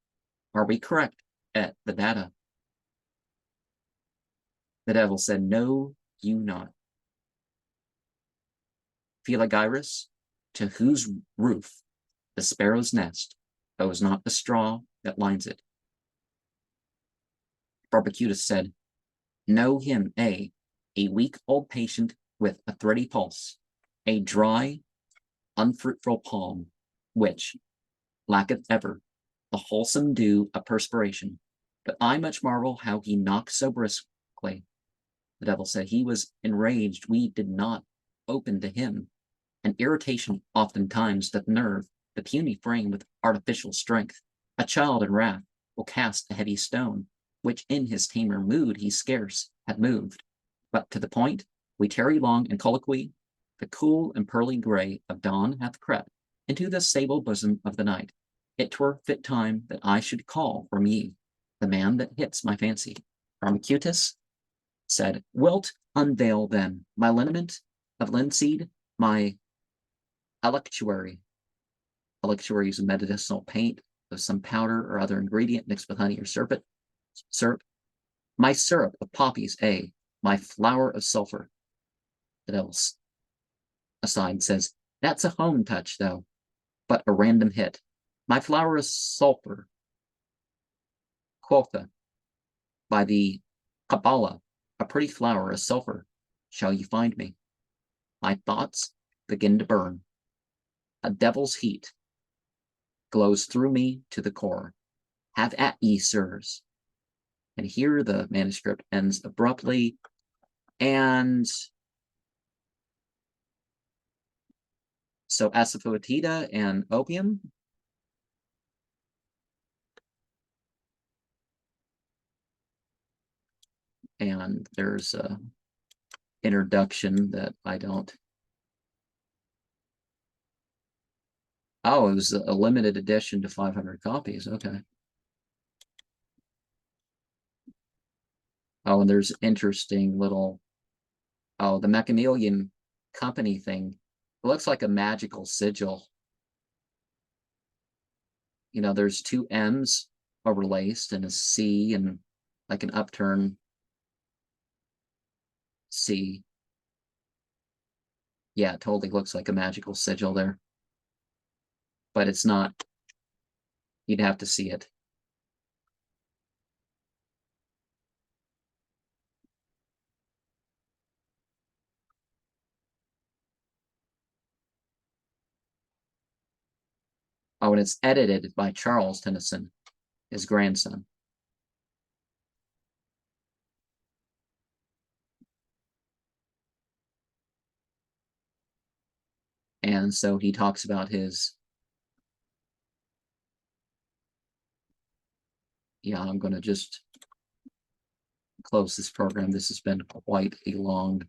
are we correct at the data? The devil said, no, you not. Philigyrus, to whose roof the sparrow's nest owes not the straw that lines it. Barbacutus said, know him, a weak old patient with a thready pulse, a dry, unfruitful palm, which lacketh ever the wholesome dew of perspiration. But I much marvel how he knocked so briskly. The devil said, he was enraged we did not open to him. An irritation oftentimes doth nerve the puny frame with artificial strength. A child in wrath will cast a heavy stone, which in his tamer mood he scarce had moved. But to the point, we tarry long in colloquy. The cool and pearly gray of dawn hath crept into the sable bosom of the night. It 'twere fit time that I should call from ye the man that hits my fancy. Hermocutus said, wilt unveil then my liniment of linseed, my electuary. Electuary is a medicinal paint of some powder or other ingredient mixed with honey or syrup. My syrup of poppies, my flower of sulfur. The devil aside says, that's a home touch, though, but a random hit. My flower of sulfur, quotha, by the Kabbalah, a pretty flower of sulfur shall you find me. My thoughts begin to burn. A devil's heat glows through me to the core. Have at ye, sirs. And here the manuscript ends abruptly, and so asafoetida and opium. And there's a introduction that I don't. Oh, it was a limited edition to 500 copies. Okay. Oh, and there's interesting little, oh, the Macmillan Company thing. It looks like a magical sigil. You know, there's two M's overlaced and a C and like an upturn C. Yeah, it totally looks like a magical sigil there. But it's not. You'd have to see it. Oh, and it's edited by Charles Tennyson, his grandson. And so he talks about his, yeah, I'm going to just close this program. This has been quite a long